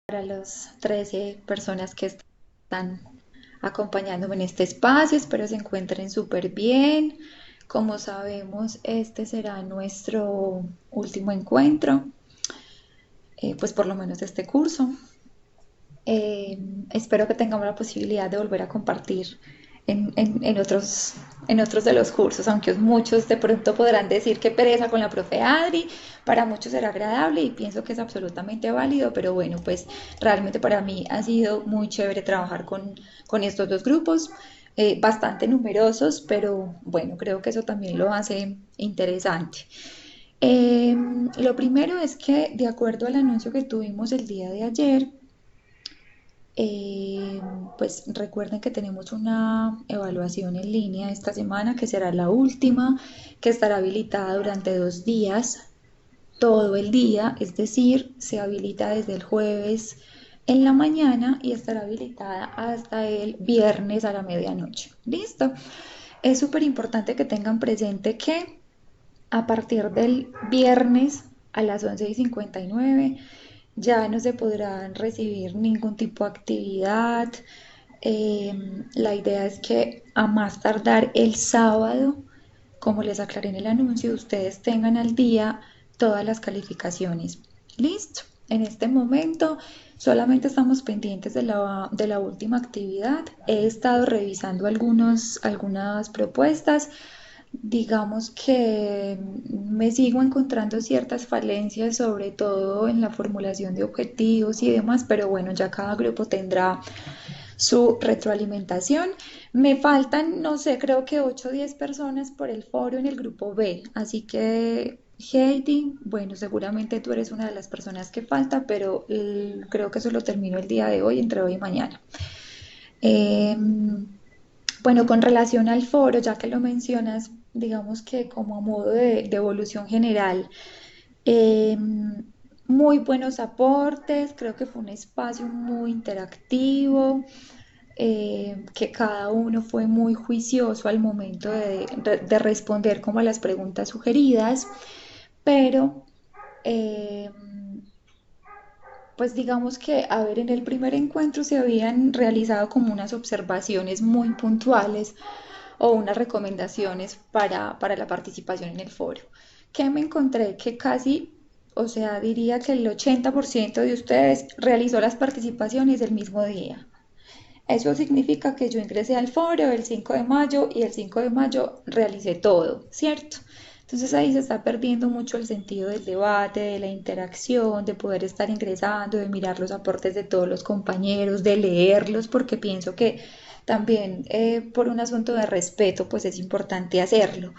para las 13 personas que están acompañándome en este espacio. Espero se encuentren súper bien. Como sabemos, este será nuestro último encuentro, pues por lo menos de este curso. Eh, Espero que tengamos la posibilidad de volver a compartir en otros de los cursos, aunque muchos de pronto podrán decir que pereza con la profe Adri, para muchos será agradable y pienso que es absolutamente válido, pero bueno, pues realmente para mí ha sido muy chévere trabajar con estos dos grupos, bastante numerosos, pero bueno, creo que eso también lo hace interesante. Lo primero es que, de acuerdo al anuncio que tuvimos el día de ayer, eh, pues recuerden que tenemos una evaluación en línea esta semana, que será la última, que estará habilitada durante 2 días, todo el día, es decir, se habilita desde el jueves en la mañana y estará habilitada hasta el viernes a la medianoche. ¿Listo? Es súper importante que tengan presente que a partir del viernes a las 11:59 ya no se podrán recibir ningún tipo de actividad. La idea es que a más tardar el sábado, como les aclaré en el anuncio, ustedes tengan al día todas las calificaciones. Listo. En este momento solamente estamos pendientes de la última actividad. He estado revisando algunas propuestas. Digamos que me sigo encontrando ciertas falencias, sobre todo en la formulación de objetivos y demás, pero bueno, ya cada grupo tendrá su retroalimentación. Me faltan, no sé, creo que 8 o 10 personas por el foro en el grupo B, así que Heidi, bueno, seguramente tú eres una de las personas que falta, pero creo que eso lo termino el día de hoy, entre hoy y mañana. Eh, bueno, con relación al foro, ya que lo mencionas, digamos que como a modo de evolución general, eh, muy buenos aportes, creo que fue un espacio muy interactivo, que cada uno fue muy juicioso al momento de responder como a las preguntas sugeridas, pero eh, pues digamos que, a ver, en el primer encuentro se habían realizado como unas observaciones muy puntuales o unas recomendaciones para la participación en el foro. Que me encontré que casi, o sea, diría que el 80% de ustedes realizó las participaciones el mismo día. Eso significa que yo ingresé al foro el 5 de mayo y el 5 de mayo realicé todo, ¿cierto? Entonces ahí se está perdiendo mucho el sentido del debate, de la interacción, de poder estar ingresando, de mirar los aportes de todos los compañeros, de leerlos, porque pienso que también por un asunto de respeto, pues es importante hacerlo.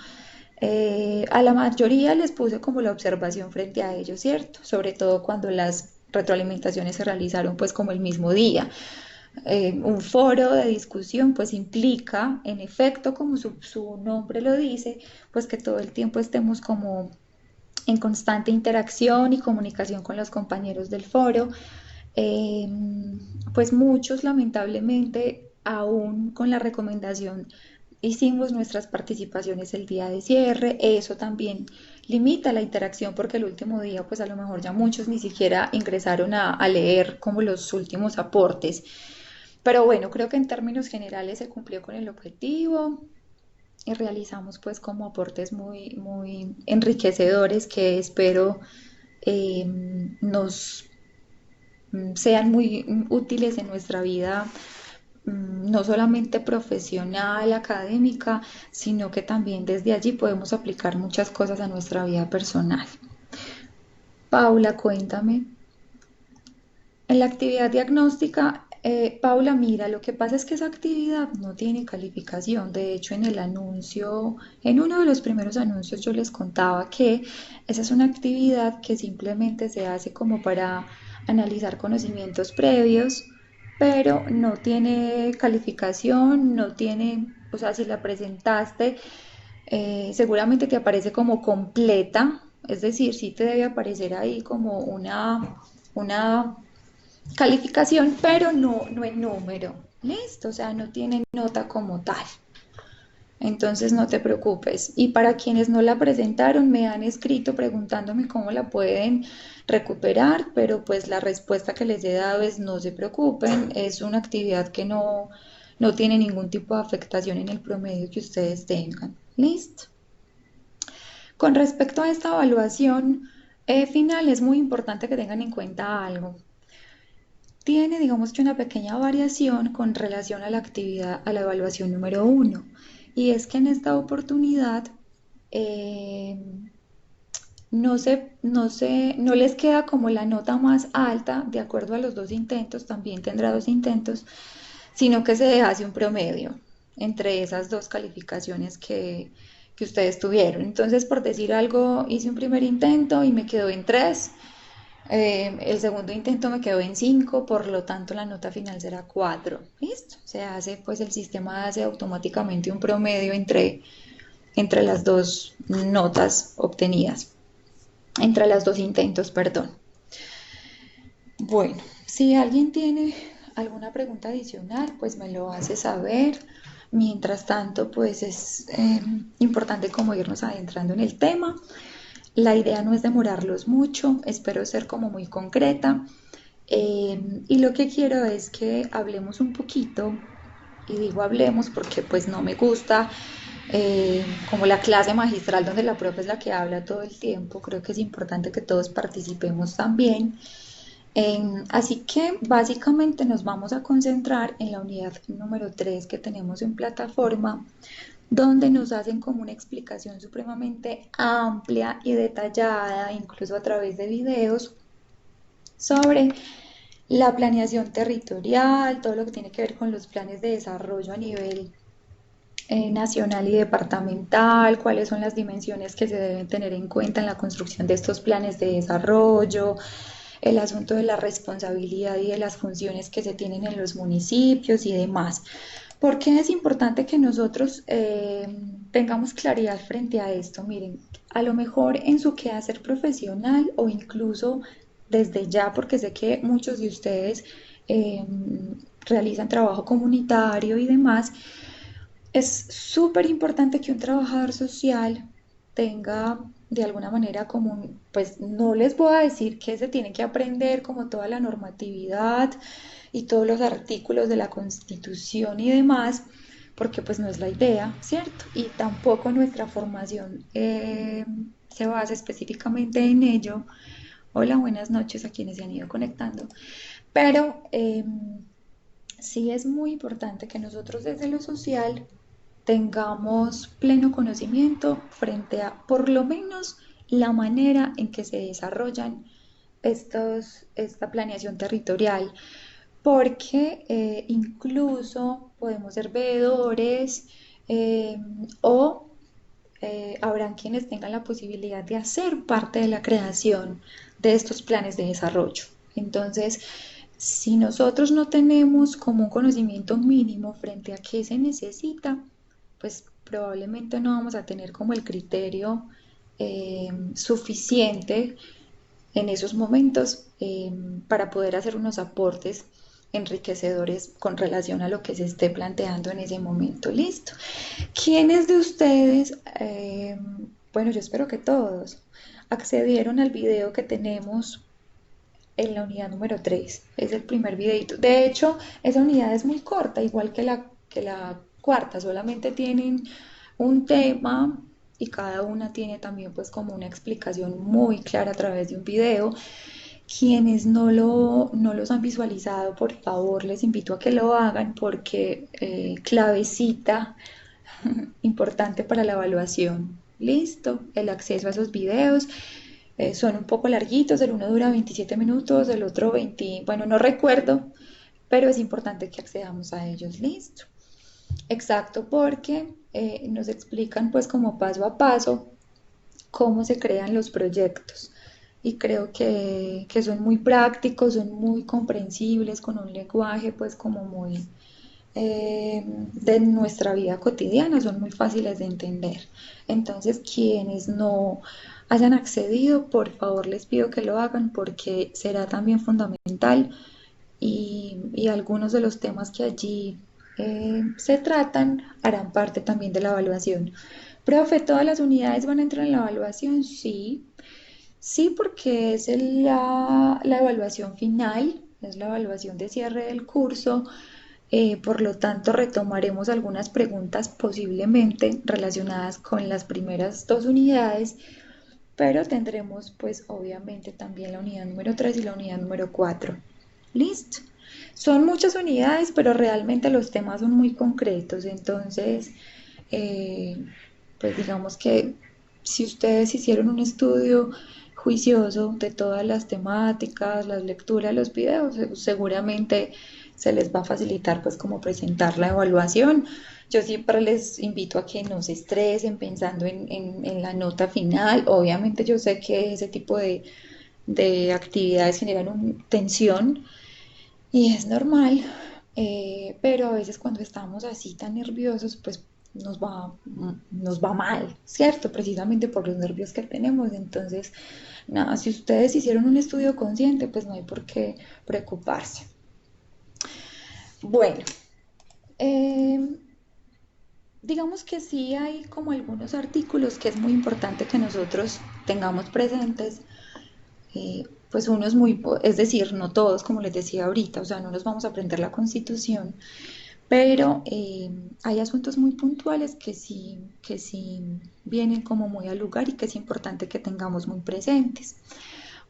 A la mayoría les puse como la observación frente a ellos, ¿cierto? Sobre todo cuando las retroalimentaciones se realizaron pues como el mismo día. Un foro de discusión pues implica, en efecto, como su nombre lo dice, pues que todo el tiempo estemos como en constante interacción y comunicación con los compañeros del foro. Eh, pues muchos lamentablemente, aún con la recomendación, hicimos nuestras participaciones el día de cierre. Eso también limita la interacción porque el último día pues a lo mejor ya muchos ni siquiera ingresaron a leer como los últimos aportes. Pero bueno, creo que en términos generales se cumplió con el objetivo y realizamos pues como aportes muy enriquecedores que espero eh, nos sean muy útiles en nuestra vida, no solamente profesional, académica, sino que también desde allí podemos aplicar muchas cosas a nuestra vida personal. Paula, cuéntame. En la actividad diagnóstica, Paula, mira, lo que pasa es que esa actividad no tiene calificación. De hecho, en el anuncio, en uno de los primeros anuncios yo les contaba que esa es una actividad que simplemente se hace como para analizar conocimientos previos, pero no tiene calificación, no tiene, o sea, si la presentaste, seguramente te aparece como completa, es decir, sí te debe aparecer ahí como una calificación, pero no en número. Listo, o sea, no tiene nota como tal. Entonces no te preocupes. Y para quienes no la presentaron, me han escrito preguntándome cómo la pueden recuperar, pero pues la respuesta que les he dado es no se preocupen, es una actividad que no tiene ningún tipo de afectación en el promedio que ustedes tengan. ¿Listo? Con respecto a esta evaluación final, es muy importante que tengan en cuenta algo. Tiene, digamos que una pequeña variación con relación a la actividad, a la evaluación número uno, y es que en esta oportunidad eh, no les queda como la nota más alta de acuerdo a los dos intentos, también tendrá dos intentos, sino que se hace un promedio entre esas dos calificaciones que ustedes tuvieron. Entonces, por decir algo, hice un primer intento y me quedó en 3. El segundo intento me quedó en 5, por lo tanto la nota final será 4. ¿Listo? Se hace, pues el sistema hace automáticamente un promedio entre las dos notas obtenidas, entre los dos intentos, perdón. Bueno, si alguien tiene alguna pregunta adicional, pues me lo hace saber. Mientras tanto, pues es importante como irnos adentrando en el tema. La idea no es demorarlos mucho, espero ser como muy concreta. Y lo que quiero es que hablemos un poquito, y digo hablemos porque pues no me gusta como la clase magistral donde la profe es la que habla todo el tiempo, creo que es importante que todos participemos también. Así que básicamente nos vamos a concentrar en la unidad número 3 que tenemos en plataforma, donde nos hacen como una explicación supremamente amplia y detallada, incluso a través de videos, sobre la planeación territorial, todo lo que tiene que ver con los planes de desarrollo a nivel nacional y departamental, cuáles son las dimensiones que se deben tener en cuenta en la construcción de estos planes de desarrollo, el asunto de la responsabilidad y de las funciones que se tienen en los municipios y demás. ¿Por qué es importante que nosotros tengamos claridad frente a esto? Miren, a lo mejor en su quehacer profesional o incluso desde ya, porque sé que muchos de ustedes eh, realizan trabajo comunitario y demás, es súper importante que un trabajador social tenga de alguna manera como, pues no les voy a decir que se tiene que aprender como toda la normatividad y todos los artículos de la Constitución y demás, porque pues no es la idea, ¿cierto? Y tampoco nuestra formación se basa específicamente en ello. Hola, buenas noches a quienes se han ido conectando, pero sí es muy importante que nosotros desde lo social tengamos pleno conocimiento frente a por lo menos la manera en que se desarrollan esta planeación territorial, porque incluso podemos ser veedores eh, o habrán quienes tengan la posibilidad de hacer parte de la creación de estos planes de desarrollo. Entonces, si nosotros no tenemos como un conocimiento mínimo frente a qué se necesita, pues probablemente no vamos a tener como el criterio suficiente en esos momentos para poder hacer unos aportes enriquecedores con relación a lo que se esté planteando en ese momento. Listo. ¿Quiénes de ustedes, bueno, yo espero que todos, accedieron al video que tenemos en la unidad número 3? Es el primer videito. De hecho, esa unidad es muy corta, igual que la cuarta, solamente tienen un tema y cada una tiene también pues como una explicación muy clara a través de un video. Quienes no los han visualizado, por favor, les invito a que lo hagan porque clavecita importante para la evaluación. Listo, el acceso a esos videos. Son un poco larguitos, el uno dura 27 minutos, el otro 20, bueno, no recuerdo, pero es importante que accedamos a ellos. Listo. Exacto, porque nos explican pues como paso a paso cómo se crean los proyectos. Y creo que son muy prácticos, son muy comprensibles, con un lenguaje pues como muy de nuestra vida cotidiana, son muy fáciles de entender. Entonces, quienes no hayan accedido, por favor les pido que lo hagan porque será también fundamental y algunos de los temas que allí se tratan harán parte también de la evaluación. Profe, ¿todas las unidades van a entrar en la evaluación? Sí, sí, porque es la evaluación final, es la evaluación de cierre del curso. Por lo tanto, retomaremos algunas preguntas posiblemente relacionadas con las primeras dos unidades, pero tendremos pues obviamente también la unidad número 3 y la unidad número 4. ¿Listo? Son muchas unidades, pero realmente los temas son muy concretos, entonces eh, pues digamos que si ustedes hicieron un estudio juicioso de todas las temáticas, las lecturas, los videos, seguramente se les va a facilitar pues como presentar la evaluación. Yo siempre les invito a que no se estresen pensando en la nota final. Obviamente yo sé que ese tipo de actividades generan tensión y es normal, pero a veces cuando estamos así tan nerviosos, pues nos va mal, ¿cierto? Precisamente por los nervios que tenemos. Entonces, nada, si ustedes hicieron un estudio consciente, pues no hay por qué preocuparse. Bueno, eh, digamos que sí hay como algunos artículos que es muy importante que nosotros tengamos presentes. Pues uno es muy, es decir, no todos, como les decía ahorita, o sea, no nos vamos a aprender la Constitución, pero hay asuntos muy puntuales que sí vienen como muy al lugar y que es importante que tengamos muy presentes.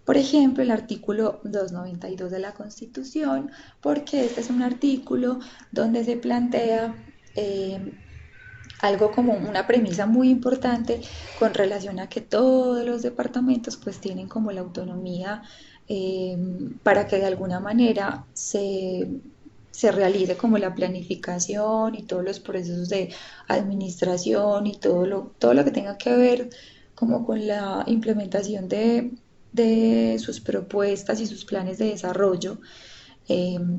Por ejemplo, el artículo 292 de la Constitución, porque este es un artículo donde se plantea algo como una premisa muy importante con relación a que todos los departamentos pues tienen como la autonomía eh, para que de alguna manera se realice como la planificación y todos los procesos de administración y todo lo que tenga que ver como con la implementación de sus propuestas y sus planes de desarrollo,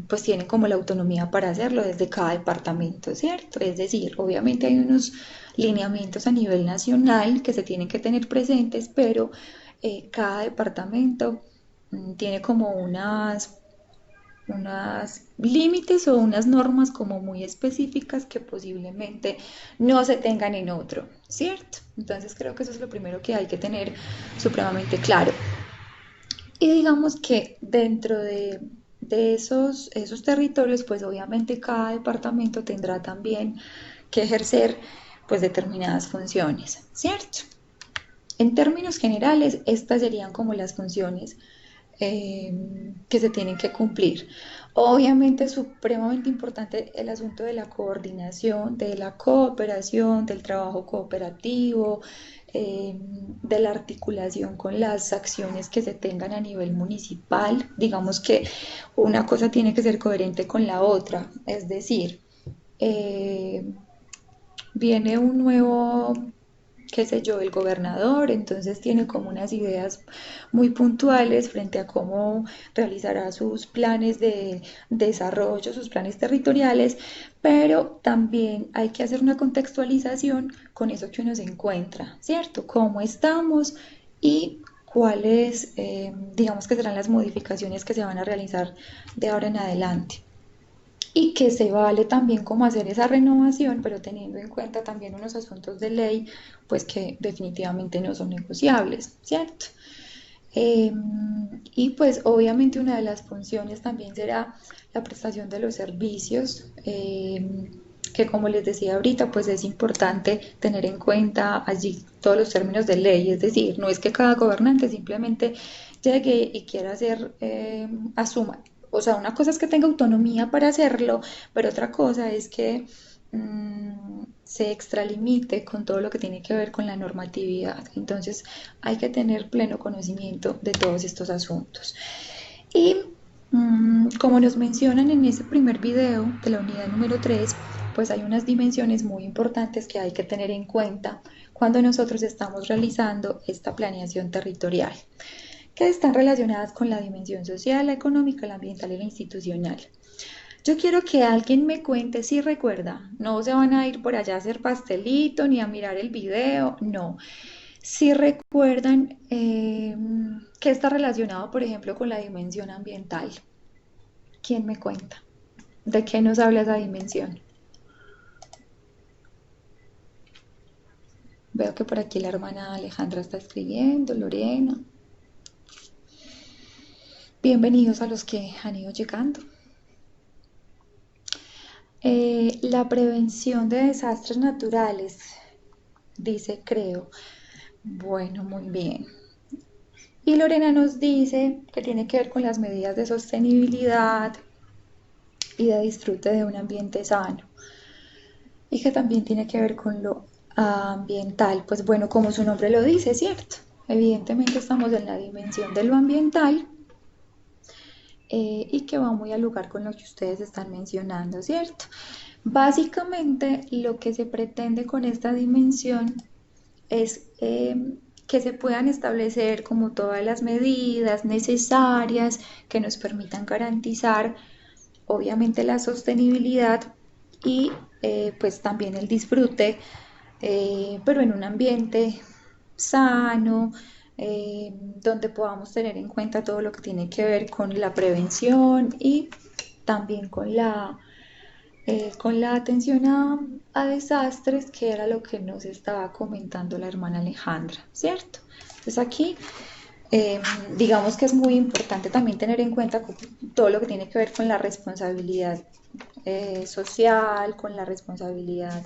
pues tienen como la autonomía para hacerlo desde cada departamento, ¿cierto? Es decir, obviamente hay unos lineamientos a nivel nacional que se tienen que tener presentes, pero cada departamento tiene como unas límites o unas normas como muy específicas que posiblemente no se tengan en otro, ¿cierto? Entonces creo que eso es lo primero que hay que tener supremamente claro. Y digamos que dentro de esos territorios, pues obviamente cada departamento tendrá también que ejercer pues determinadas funciones, ¿cierto? En términos generales, estas serían como las funciones que se tienen que cumplir. Obviamente es supremamente importante el asunto de la coordinación, de la cooperación, del trabajo cooperativo, de la articulación con las acciones que se tengan a nivel municipal. Digamos que una cosa tiene que ser coherente con la otra, es decir, eh, viene un nuevo, qué sé yo, el gobernador, entonces tiene como unas ideas muy puntuales frente a cómo realizará sus planes de desarrollo, sus planes territoriales, pero también hay que hacer una contextualización con eso que uno se encuentra, ¿cierto? ¿Cómo estamos y cuáles, digamos que serán las modificaciones que se van a realizar de ahora en adelante? Y que se vale también como hacer esa renovación, pero teniendo en cuenta también unos asuntos de ley, pues que definitivamente no son negociables, ¿cierto? Eh, y pues obviamente una de las funciones también será la prestación de los servicios, que como les decía ahorita, pues es importante tener en cuenta allí todos los términos de ley, es decir, no es que cada gobernante simplemente llegue y quiera hacer, asuma, o sea, una cosa es que tenga autonomía para hacerlo, pero otra cosa es que se extralimite con todo lo que tiene que ver con la normatividad. Entonces hay que tener pleno conocimiento de todos estos asuntos. Y como nos mencionan en ese primer video de la unidad número 3, pues hay unas dimensiones muy importantes que hay que tener en cuenta cuando nosotros estamos realizando esta planeación territorial, que están relacionadas con la dimensión social, la económica, la ambiental y la institucional. Yo quiero que alguien me cuente si recuerda, no se van a ir por allá a hacer pastelito ni a mirar el video, no. Si recuerdan que está relacionado, por ejemplo, con la dimensión ambiental, ¿quién me cuenta? ¿De qué nos habla esa dimensión? Veo que por aquí la hermana Alejandra está escribiendo, Lorena. Bienvenidos a los que han ido llegando. La prevención de desastres naturales, dice Creo. Bueno, muy bien. Y Lorena nos dice que tiene que ver con las medidas de sostenibilidad y de disfrute de un ambiente sano. Y que también tiene que ver con lo ambiental. Pues bueno, como su nombre lo dice, ¿cierto? Evidentemente estamos en la dimensión de lo ambiental y que va muy al lugar con lo que ustedes están mencionando, ¿cierto? Básicamente lo que se pretende con esta dimensión es que se puedan establecer como todas las medidas necesarias que nos permitan garantizar obviamente la sostenibilidad y pues también el disfrute, pero en un ambiente sano, donde podamos tener en cuenta todo lo que tiene que ver con la prevención y también con la atención a desastres, que era lo que nos estaba comentando la hermana Alejandra, ¿cierto? Entonces aquí digamos que es muy importante también tener en cuenta todo lo que tiene que ver con la responsabilidad social, con la responsabilidad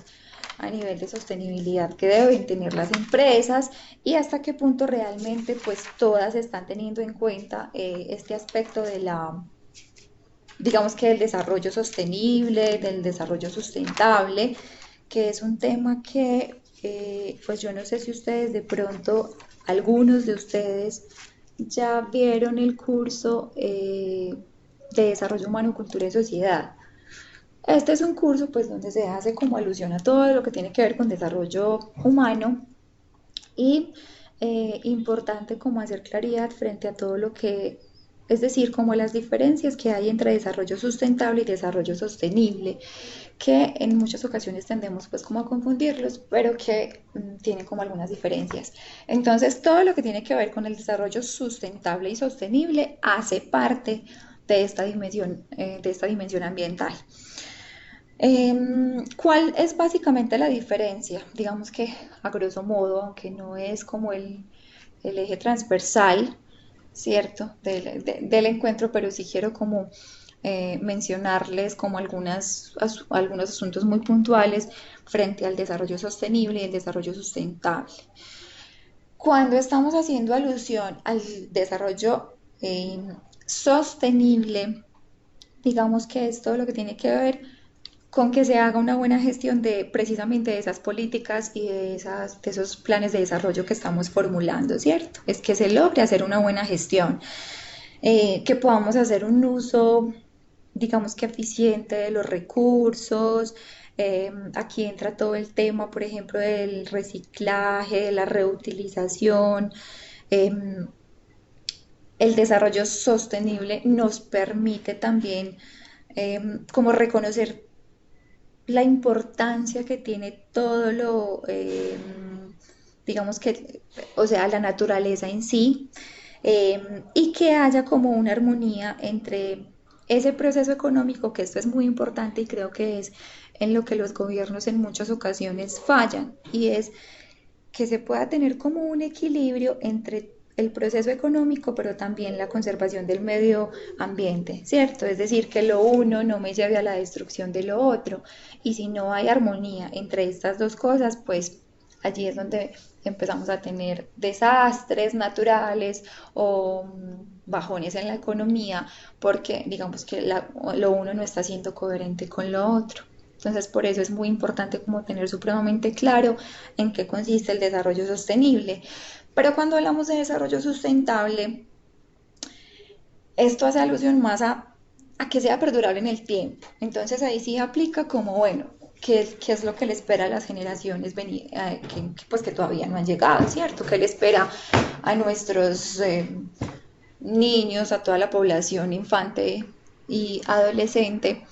a nivel de sostenibilidad que deben tener las empresas y hasta qué punto realmente pues todas están teniendo en cuenta este aspecto de la, digamos que del desarrollo sostenible, del desarrollo sustentable, que es un tema que pues yo no sé si ustedes de pronto, algunos de ustedes ya vieron el curso de desarrollo humano, cultura y sociedad. Este es un curso pues donde se hace como alusión a todo lo que tiene que ver con desarrollo humano y importante como hacer claridad frente a todo lo que, es decir, como las diferencias que hay entre desarrollo sustentable y desarrollo sostenible, que en muchas ocasiones tendemos pues como a confundirlos, pero que tienen como algunas diferencias. Entonces, todo lo que tiene que ver con el desarrollo sustentable y sostenible hace parte de esta dimensión ambiental. ¿Cuál es básicamente la diferencia? Digamos que a grosso modo, aunque no es como el eje transversal, ¿cierto? Del encuentro, pero sí quiero como mencionarles como algunos asuntos muy puntuales frente al desarrollo sostenible y el desarrollo sustentable. Cuando estamos haciendo alusión al desarrollo sostenible, digamos que es todo lo que tiene que ver con que se haga una buena gestión de precisamente de esas políticas y de esos planes de desarrollo que estamos formulando, ¿cierto? Es que se logre hacer una buena gestión, que podamos hacer un uso, digamos que eficiente de los recursos. Aquí entra todo el tema, por ejemplo, del reciclaje, de la reutilización. Eh, el desarrollo sostenible nos permite también como reconocer la importancia que tiene todo digamos que, o sea, la naturaleza en sí, y que haya como una armonía entre ese proceso económico, que esto es muy importante y creo que es en lo que los gobiernos en muchas ocasiones fallan, y es que se pueda tener como un equilibrio entre el proceso económico, pero también la conservación del medio ambiente, ¿cierto? Es decir, que lo uno no me lleve a la destrucción de lo otro. Y si no hay armonía entre estas dos cosas, pues allí es donde empezamos a tener desastres naturales o bajones en la economía, porque digamos que lo uno no está siendo coherente con lo otro. Entonces, por eso es muy importante como tener supremamente claro en qué consiste el desarrollo sostenible. Pero cuando hablamos de desarrollo sustentable, esto hace alusión más a que sea perdurable en el tiempo. Entonces ahí sí aplica como, bueno, qué es lo que le espera a las generaciones pues que todavía no han llegado, ¿cierto? ¿Qué le espera a nuestros niños, a toda la población infante y adolescente?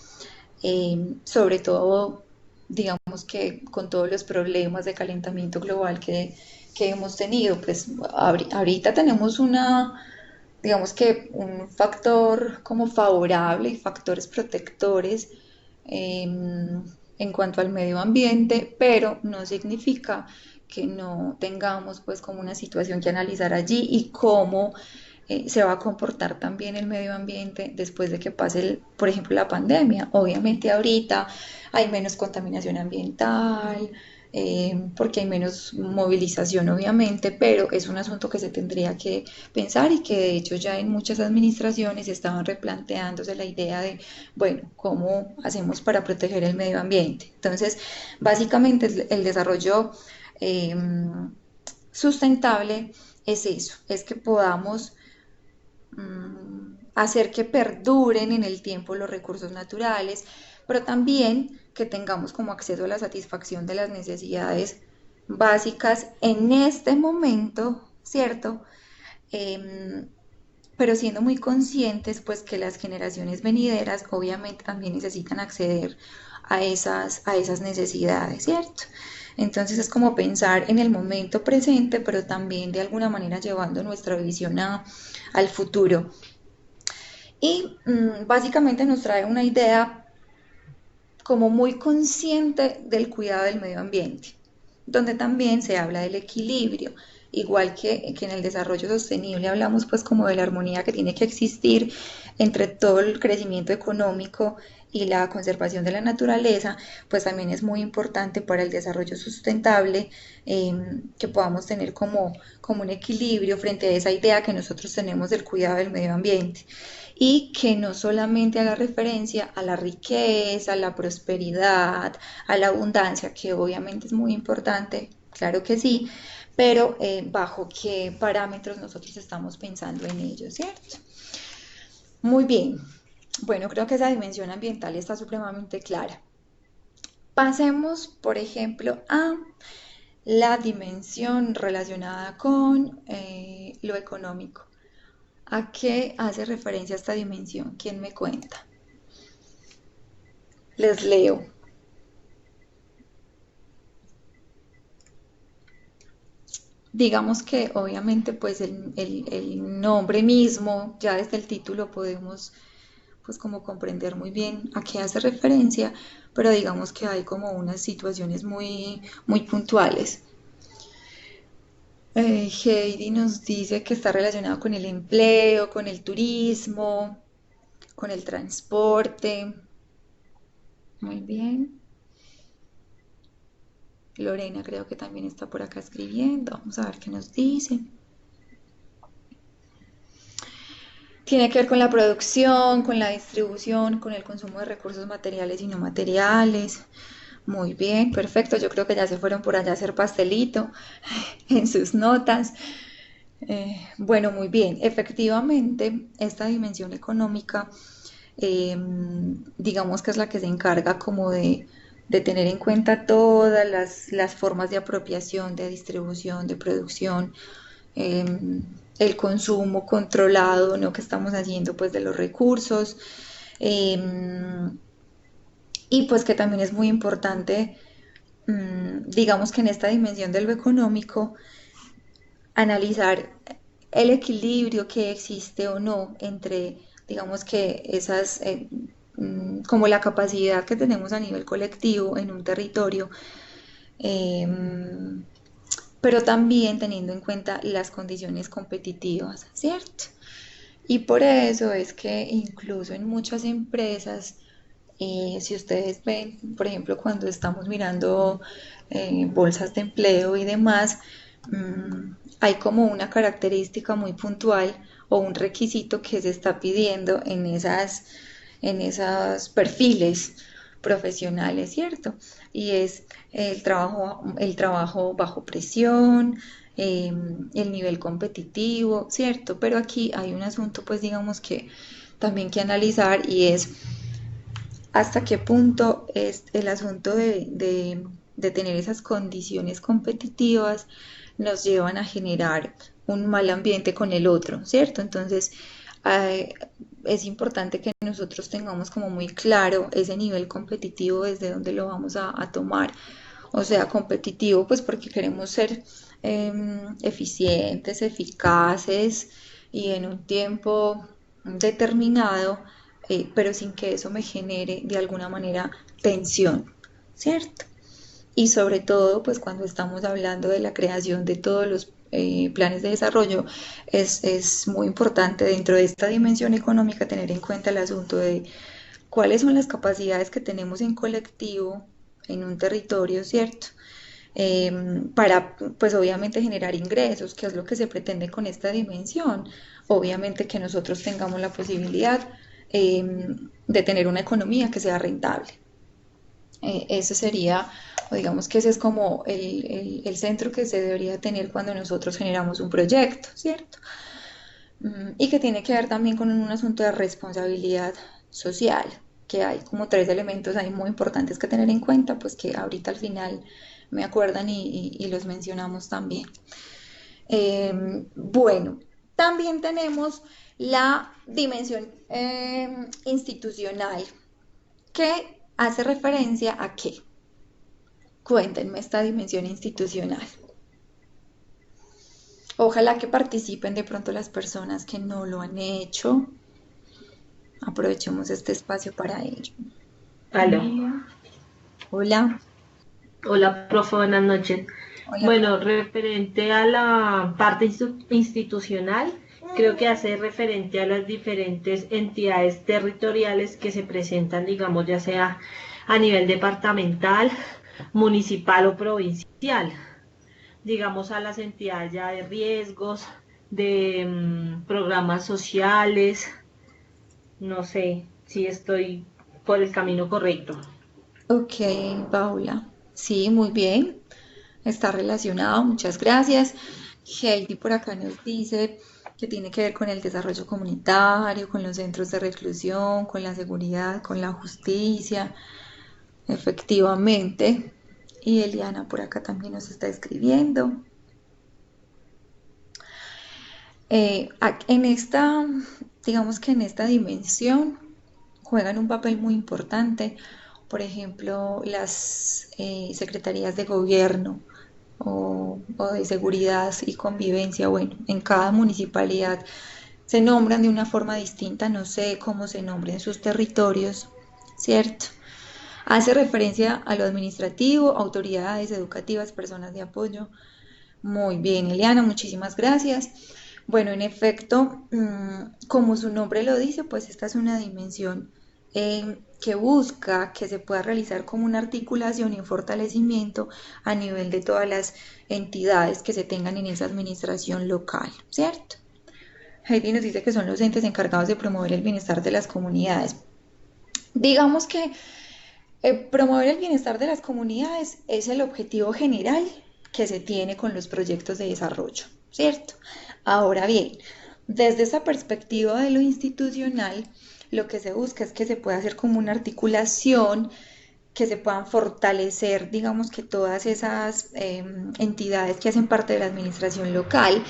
Sobre todo, digamos que con todos los problemas de calentamiento global que hemos tenido, pues ahorita tenemos digamos que un factor como favorable y factores protectores en cuanto al medio ambiente, pero no significa que no tengamos pues como una situación que analizar allí y cómo se va a comportar también el medio ambiente después de que pase, por ejemplo, la pandemia. Obviamente ahorita hay menos contaminación ambiental, porque hay menos movilización, obviamente, pero es un asunto que se tendría que pensar y que de hecho ya en muchas administraciones estaban replanteándose la idea de, bueno, ¿cómo hacemos para proteger el medio ambiente? Entonces, básicamente el desarrollo eh, sustentable es eso, es que podamos hacer que perduren en el tiempo los recursos naturales, pero también que tengamos como acceso a la satisfacción de las necesidades básicas en este momento, ¿cierto? Eh, pero siendo muy conscientes, pues que las generaciones venideras obviamente también necesitan acceder a esas necesidades, ¿cierto? Entonces es como pensar en el momento presente, pero también de alguna manera llevando nuestra visión al futuro. Y básicamente nos trae una idea como muy consciente del cuidado del medio ambiente, donde también se habla del equilibrio, igual que en el desarrollo sostenible hablamos pues como de la armonía que tiene que existir entre todo el crecimiento económico y la conservación de la naturaleza, pues también es muy importante para el desarrollo sustentable que podamos tener como un equilibrio frente a esa idea que nosotros tenemos del cuidado del medio ambiente y que no solamente haga referencia a la riqueza, a la prosperidad, a la abundancia, que obviamente es muy importante, claro que sí, pero bajo qué parámetros nosotros estamos pensando en ello, ¿cierto? Muy bien, bueno, creo que esa dimensión ambiental está supremamente clara. Pasemos, por ejemplo, a la dimensión relacionada con lo económico. ¿A qué hace referencia esta dimensión? ¿Quién me cuenta? Les leo. Digamos que obviamente pues el nombre mismo, ya desde el título podemos pues como comprender muy bien a qué hace referencia, pero digamos que hay como unas situaciones muy puntuales. Heidi nos dice que está relacionado con el empleo, con el turismo, con el transporte. Muy bien. Lorena creo que también está por acá escribiendo. Vamos a ver qué nos dice. Tiene que ver con la producción, con la distribución, con el consumo de recursos materiales y no materiales. Muy bien, perfecto. Yo creo que ya se fueron por allá a hacer pastelito en sus notas. Bueno, muy bien. Efectivamente, esta dimensión económica, eh, digamos que es la que se encarga como de tener en cuenta todas las formas de apropiación, de distribución, de producción, eh, el consumo controlado, ¿no? Que estamos haciendo pues de los recursos. eh, y pues que también es muy importante, digamos que en esta dimensión de lo económico, analizar el equilibrio que existe o no entre, digamos que esas, como la capacidad que tenemos a nivel colectivo en un territorio, eh, pero también teniendo en cuenta las condiciones competitivas, ¿cierto? Y por eso es que incluso en muchas empresas, si ustedes ven, por ejemplo, cuando estamos mirando bolsas de empleo y demás, hay como una característica muy puntual o un requisito que se está pidiendo en esos perfiles profesionales, ¿cierto? Y es el trabajo bajo presión, el nivel competitivo, ¿cierto? Pero aquí hay un asunto, pues digamos que también que analizar y es hasta qué punto es el asunto de tener esas condiciones competitivas nos llevan a generar un mal ambiente con el otro, ¿cierto? Entonces, eh, es importante que nosotros tengamos como muy claro ese nivel competitivo desde donde lo vamos a tomar. O sea, competitivo, pues porque queremos ser eficientes, eficaces y en un tiempo determinado, pero sin que eso me genere de alguna manera tensión, ¿cierto? y sobre todo, pues cuando estamos hablando de la creación de todos los planes de desarrollo, es muy importante dentro de esta dimensión económica tener en cuenta el asunto de cuáles son las capacidades que tenemos en colectivo en un territorio, ¿cierto? Para, pues obviamente, generar ingresos, que es lo que se pretende con esta dimensión. Obviamente que nosotros tengamos la posibilidad de tener una economía que sea rentable. Ese sería, o digamos que ese es como el centro que se debería tener cuando nosotros generamos un proyecto, ¿cierto? Y que tiene que ver también con un asunto de responsabilidad social, que hay como tres elementos ahí muy importantes que tener en cuenta, pues que ahorita al final me acuerdan y los mencionamos también. Bueno, también tenemos la dimensión institucional, que hace referencia a qué. Cuéntenme esta dimensión institucional. Ojalá que participen de pronto las personas que no lo han hecho. Aprovechemos este espacio para ello. Aló. Hola, Hola, profe, buenas noches. hola, Bueno, referente a la parte institucional, creo que hace referente a las diferentes entidades territoriales que se presentan, digamos, ya sea a nivel departamental, municipal o provincial. Digamos, a las entidades ya de riesgos, de programas sociales, no sé si estoy por el camino correcto. ok, Paula. Sí, muy bien. Está relacionado, muchas gracias. Heidi por acá nos dice que tiene que ver con el desarrollo comunitario, con los centros de reclusión, con la seguridad, con la justicia, efectivamente. Y Eliana por acá también nos está escribiendo. En esta, digamos que en esta dimensión juegan un papel muy importante, por ejemplo, las secretarías de gobierno o de seguridad y convivencia. Bueno, en cada municipalidad se nombran de una forma distinta, no sé cómo se nombren sus territorios, ¿cierto? Hace referencia a lo administrativo, autoridades educativas, personas de apoyo. Muy bien, Eliana, muchísimas gracias. Bueno, en efecto, como su nombre lo dice, pues esta es una dimensión que busca que se pueda realizar como una articulación y un fortalecimiento a nivel de todas las entidades que se tengan en esa administración local, ¿cierto? Heidi nos dice que son los entes encargados de promover el bienestar de las comunidades. Digamos que promover el bienestar de las comunidades es el objetivo general que se tiene con los proyectos de desarrollo, ¿cierto? Ahora bien, desde esa perspectiva de lo institucional, lo que se busca es que se pueda hacer como una articulación, que se puedan fortalecer, digamos que todas esas entidades que hacen parte de la administración local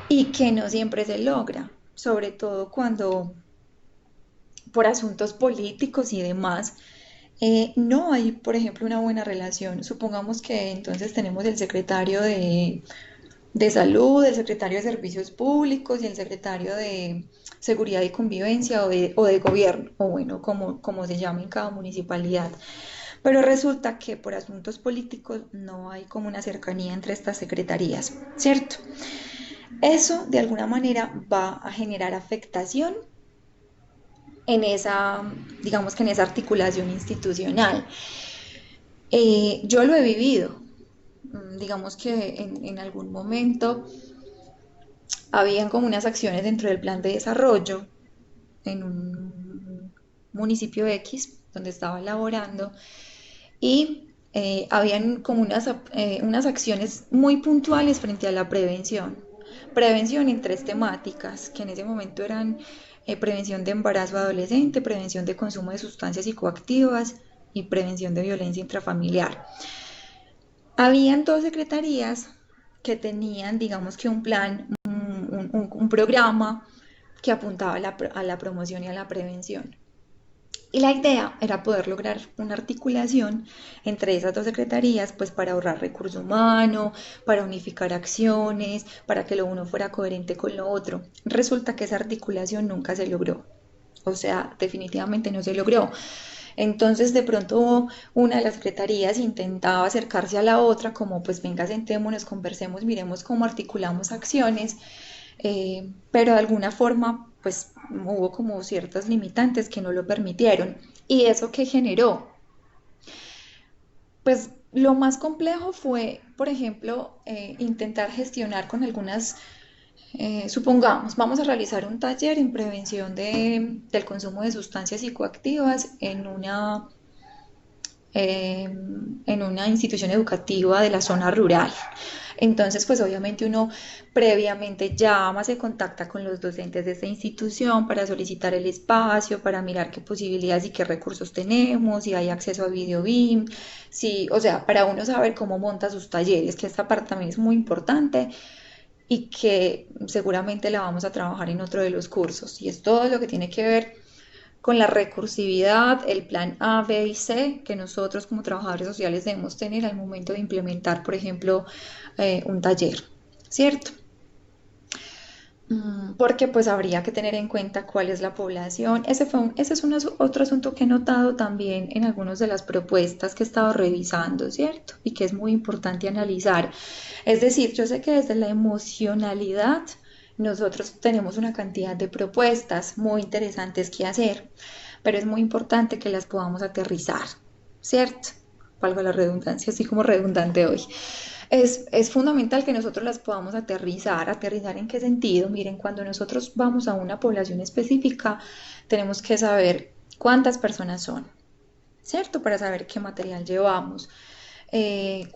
y que no siempre se logra, sobre todo cuando por asuntos políticos y demás, no hay, por ejemplo, una buena relación. Supongamos que entonces tenemos el secretario de salud, el secretario de servicios públicos y el secretario de seguridad y convivencia o de gobierno, o bueno, como se llama en cada municipalidad. Pero resulta que por asuntos políticos no hay como una cercanía entre estas secretarías, ¿cierto? Eso de alguna manera va a generar afectación en esa, digamos que en esa articulación institucional. Yo lo he vivido, digamos que en algún momento habían como unas acciones dentro del plan de desarrollo en un municipio X donde estaba laborando y habían como unas acciones muy puntuales frente a la prevención. Prevención en tres temáticas, que en ese momento eran prevención de embarazo adolescente, prevención de consumo de sustancias psicoactivas y prevención de violencia intrafamiliar. Habían dos secretarías que tenían, digamos que un plan, un programa que apuntaba a la promoción y a la prevención. Y la idea era poder lograr una articulación entre esas dos secretarías, pues para ahorrar recurso humano, para unificar acciones, para que lo uno fuera coherente con lo otro. Resulta que esa articulación nunca se logró. O sea, definitivamente no se logró. Entonces de pronto una de las secretarías intentaba acercarse a la otra como pues venga, sentémonos, conversemos, miremos cómo articulamos acciones, pero de alguna forma pues hubo como ciertas limitantes que no lo permitieron. ¿Y eso qué generó? Pues lo más complejo fue, por ejemplo, intentar gestionar con algunas, supongamos, vamos a realizar un taller en prevención del consumo de sustancias psicoactivas en una institución educativa de la zona rural. Entonces, pues obviamente uno previamente llama, se contacta con los docentes de esta institución para solicitar el espacio, para mirar qué posibilidades y qué recursos tenemos, si hay acceso a video BIM, si, o sea, para uno saber cómo monta sus talleres, que esta parte también es muy importante y que seguramente la vamos a trabajar en otro de los cursos. Y es todo lo que tiene que ver con la recursividad, el plan A, B y C que nosotros como trabajadores sociales debemos tener al momento de implementar, por ejemplo, un taller, ¿cierto? Porque pues habría que tener en cuenta cuál es la población. Ese es otro asunto que he notado también en algunas de las propuestas que he estado revisando, ¿cierto? Y que es muy importante analizar. Es decir, yo sé que desde la emocionalidad nosotros tenemos una cantidad de propuestas muy interesantes que hacer, pero es muy importante que las podamos aterrizar, ¿cierto? Valga la redundancia, así como redundante hoy. Es fundamental que nosotros las podamos aterrizar. ¿Aterrizar en qué sentido? Miren, cuando nosotros vamos a una población específica, tenemos que saber cuántas personas son, ¿cierto? Para saber qué material llevamos,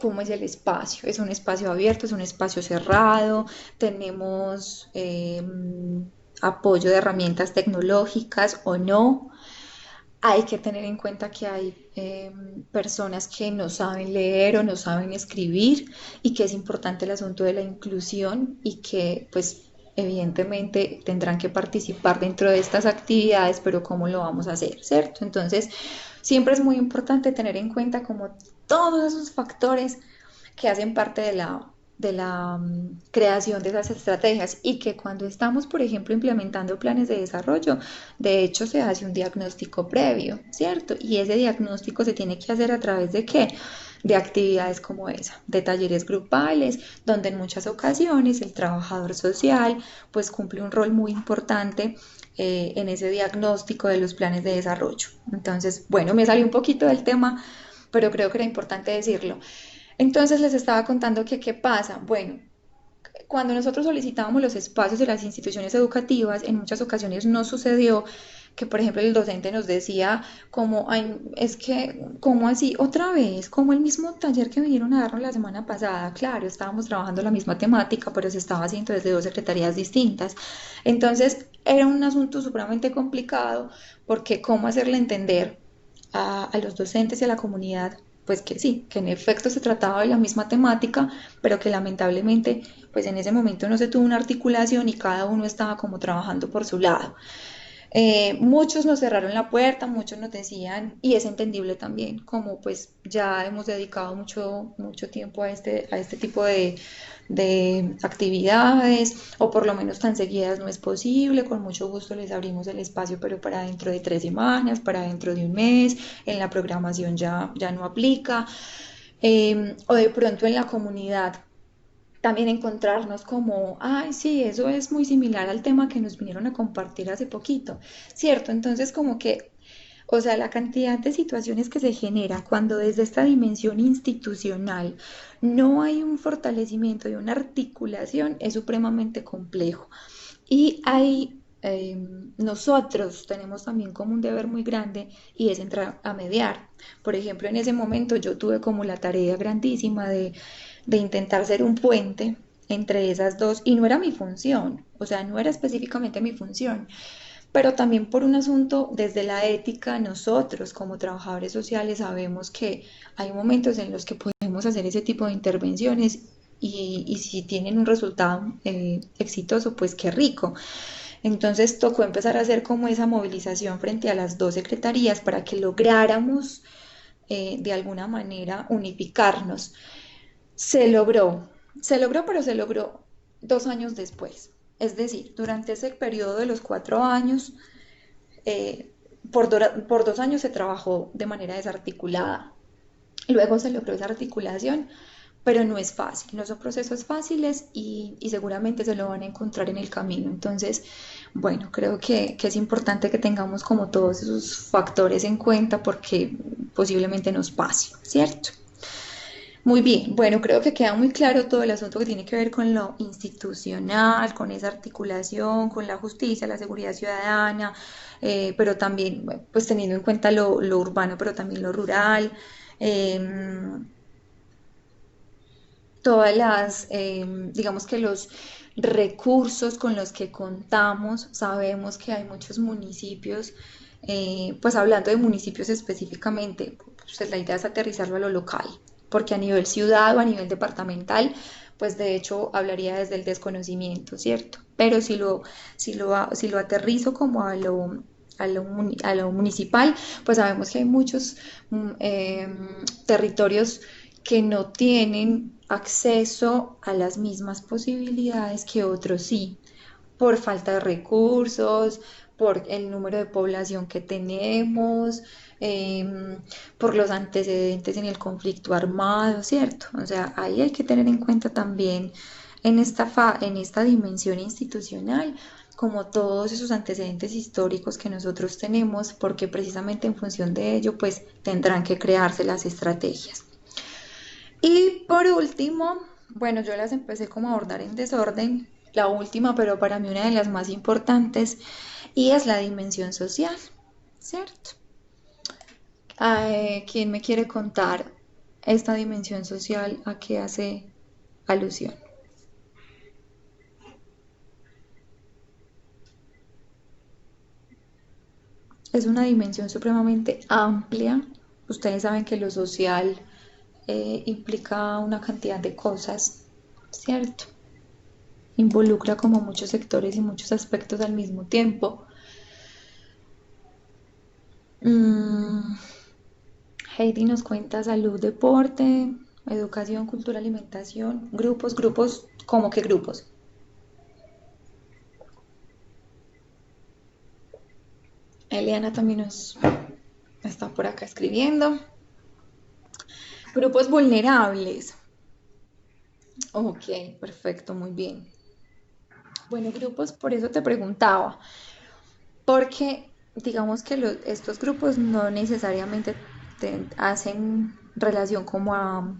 cómo es el espacio. ¿Es un espacio abierto? ¿Es un espacio cerrado? ¿Tenemos apoyo de herramientas tecnológicas o no? Hay que tener en cuenta que hay personas que no saben leer o no saben escribir y que es importante el asunto de la inclusión y que pues evidentemente tendrán que participar dentro de estas actividades, pero ¿cómo lo vamos a hacer? ¿Cierto? Entonces, siempre es muy importante tener en cuenta como todos esos factores que hacen parte de la creación de esas estrategias y que cuando estamos, por ejemplo, implementando planes de desarrollo, de hecho se hace un diagnóstico previo, ¿cierto? Y ese diagnóstico se tiene que hacer a través de qué? De actividades como esa, de talleres grupales, donde en muchas ocasiones el trabajador social pues cumple un rol muy importante en ese diagnóstico de los planes de desarrollo. Entonces, bueno, me salió un poquito del tema, pero creo que era importante decirlo. Entonces les estaba contando que qué pasa. Bueno, cuando nosotros solicitábamos los espacios de las instituciones educativas, en muchas ocasiones no sucedió que, por ejemplo, el docente nos decía como, ay, es que, ¿cómo así? Otra vez, como el mismo taller que vinieron a darnos la semana pasada. Claro, estábamos trabajando la misma temática, pero se estaba haciendo desde dos secretarías distintas. Entonces, era un asunto supremamente complicado porque cómo hacerle entender a los docentes y a la comunidad, pues que sí, que en efecto se trataba de la misma temática, pero que lamentablemente, pues en ese momento no se tuvo una articulación y cada uno estaba como trabajando por su lado. Muchos nos cerraron la puerta, muchos nos decían, y es entendible también, como pues ya hemos dedicado mucho tiempo a este tipo de actividades, o por lo menos tan seguidas no es posible, con mucho gusto les abrimos el espacio, pero para dentro de 3 semanas, para dentro de un mes, en la programación ya no aplica, o de pronto en la comunidad también encontrarnos como, ay, sí, eso es muy similar al tema que nos vinieron a compartir hace poquito, ¿cierto? Entonces, como que, o sea, la cantidad de situaciones que se generan cuando desde esta dimensión institucional no hay un fortalecimiento y una articulación es supremamente complejo. Y hay, nosotros tenemos también como un deber muy grande y es entrar a mediar. Por ejemplo, en ese momento yo tuve como la tarea grandísima de intentar ser un puente entre esas dos y no era mi función, o sea, no era específicamente mi función, pero también por un asunto desde la ética, nosotros como trabajadores sociales sabemos que hay momentos en los que podemos hacer ese tipo de intervenciones y si tienen un resultado exitoso, pues qué rico. Entonces tocó empezar a hacer como esa movilización frente a las dos secretarías para que lográramos de alguna manera unificarnos. Se logró, pero se logró 2 años después. Es decir, durante ese periodo de los 4 años, por 2 años se trabajó de manera desarticulada. Luego se logró esa articulación, pero no es fácil, no son procesos fáciles y seguramente se lo van a encontrar en el camino. Entonces, bueno, creo que es importante que tengamos como todos esos factores en cuenta porque posiblemente nos pase, ¿cierto? Muy bien, bueno, creo que queda muy claro todo el asunto que tiene que ver con lo institucional, con esa articulación, con la justicia, la seguridad ciudadana, pero también, bueno, pues teniendo en cuenta lo urbano, pero también lo rural. em, Todas digamos que los recursos con los que contamos, sabemos que hay muchos municipios, pues hablando de municipios específicamente, pues la idea es aterrizarlo a lo local, porque a nivel ciudad o a nivel departamental, pues de hecho hablaría desde el desconocimiento, ¿cierto? Pero si lo aterrizo como a lo municipal, pues sabemos que hay muchos territorios que no tienen acceso a las mismas posibilidades que otros sí, por falta de recursos, por el número de población que tenemos, por los antecedentes en el conflicto armado, ¿cierto? O sea, ahí hay que tener en cuenta también en esta dimensión institucional como todos esos antecedentes históricos que nosotros tenemos, porque precisamente en función de ello, pues tendrán que crearse las estrategias. Y por último, bueno, yo las empecé como a abordar en desorden, la última, pero para mí una de las más importantes, y es la dimensión social, ¿cierto? ¿Quién me quiere contar esta dimensión social a qué hace alusión? Es una dimensión supremamente amplia. Ustedes saben que lo social implica una cantidad de cosas, ¿cierto? Involucra como muchos sectores y muchos aspectos al mismo tiempo. Mm, Heidi nos cuenta salud, deporte, educación, cultura, alimentación, grupos, ¿cómo que grupos? Eliana también nos está por acá escribiendo. Grupos vulnerables. Ok, perfecto, muy bien. Bueno, grupos, por eso te preguntaba, porque digamos que estos grupos no necesariamente hacen relación como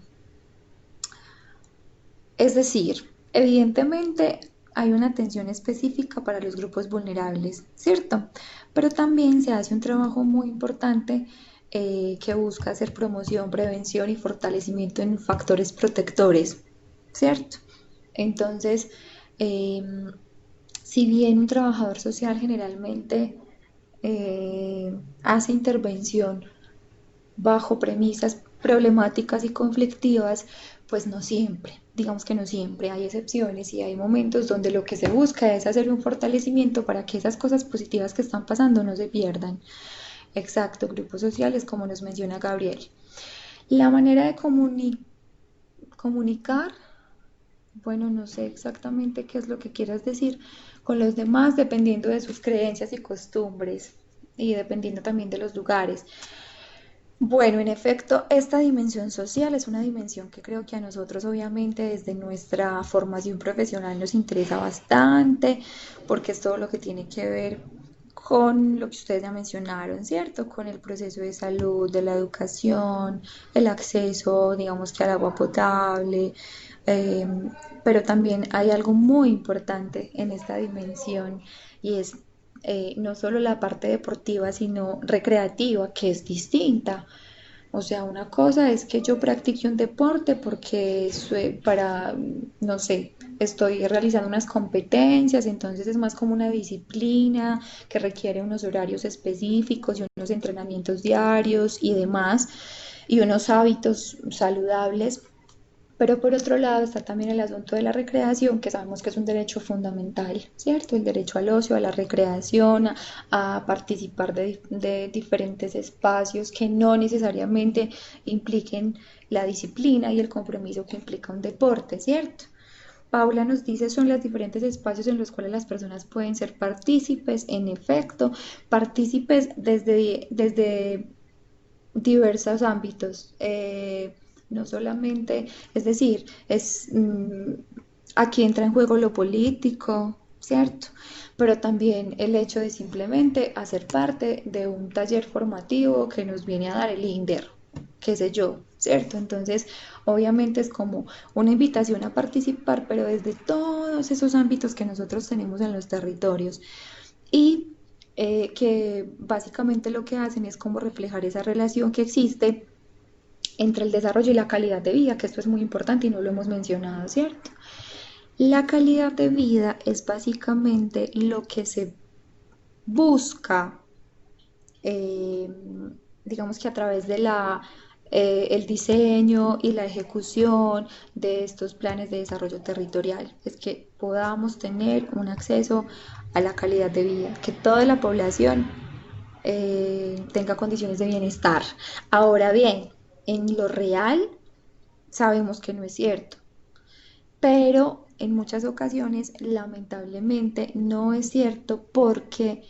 es decir, evidentemente hay una atención específica para los grupos vulnerables, ¿cierto? Pero también se hace un trabajo muy importante que busca hacer promoción, prevención y fortalecimiento en factores protectores, ¿cierto? Entonces, em, si bien un trabajador social generalmente hace intervención bajo premisas problemáticas y conflictivas, pues no siempre, digamos que no siempre, hay excepciones y hay momentos donde lo que se busca es hacer un fortalecimiento para que esas cosas positivas que están pasando no se pierdan. Exacto, grupos sociales como nos menciona Gabriel. La manera de comunicar, bueno, no sé exactamente qué es lo que quieras decir con los demás, dependiendo de sus creencias y costumbres y dependiendo también de los lugares. Bueno, en efecto, esta dimensión social es una dimensión que creo que a nosotros obviamente desde nuestra formación profesional nos interesa bastante, porque es todo lo que tiene que ver con lo que ustedes ya mencionaron, ¿cierto? Con el proceso de salud, de la educación, el acceso, digamos que al agua potable, eh, pero también hay algo muy importante en esta dimensión y es no solo la parte deportiva, sino recreativa, que es distinta. O sea, una cosa es que yo practique un deporte porque no sé, estoy realizando unas competencias, entonces es más como una disciplina que requiere unos horarios específicos y unos entrenamientos diarios y demás, y unos hábitos saludables. Pero por otro lado está también el asunto de la recreación, que sabemos que es un derecho fundamental, ¿cierto? El derecho al ocio, a la recreación, a participar de diferentes espacios que no necesariamente impliquen la disciplina y el compromiso que implica un deporte, ¿cierto? Paula nos dice, son los diferentes espacios en los cuales las personas pueden ser partícipes, en efecto, partícipes desde diversos ámbitos, no solamente, es decir, aquí entra en juego lo político, ¿cierto? Pero también el hecho de simplemente hacer parte de un taller formativo que nos viene a dar el INDER, qué sé yo, ¿cierto? Entonces, obviamente es como una invitación a participar, pero desde todos esos ámbitos que nosotros tenemos en los territorios y que básicamente lo que hacen es como reflejar esa relación que existe entre el desarrollo y la calidad de vida, que esto es muy importante y no lo hemos mencionado, ¿cierto? La calidad de vida es básicamente lo que se busca, eh, digamos que a través de el diseño y la ejecución de estos planes de desarrollo territorial, es que podamos tener un acceso a la calidad de vida, que toda la población tenga condiciones de bienestar. Ahora bien, en lo real sabemos que no es cierto, pero en muchas ocasiones lamentablemente no es cierto porque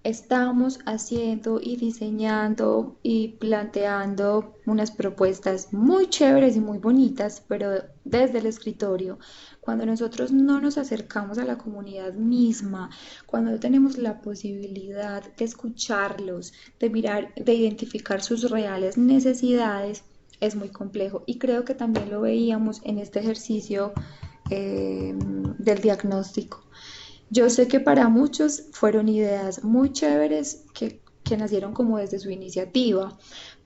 estamos haciendo y diseñando y planteando unas propuestas muy chéveres y muy bonitas, pero desde el escritorio, cuando nosotros no nos acercamos a la comunidad misma, cuando no tenemos la posibilidad de escucharlos, de mirar, de identificar sus reales necesidades, es muy complejo. Y creo que también lo veíamos en este ejercicio del diagnóstico. Yo sé que para muchos fueron ideas muy chéveres que nacieron como desde su iniciativa,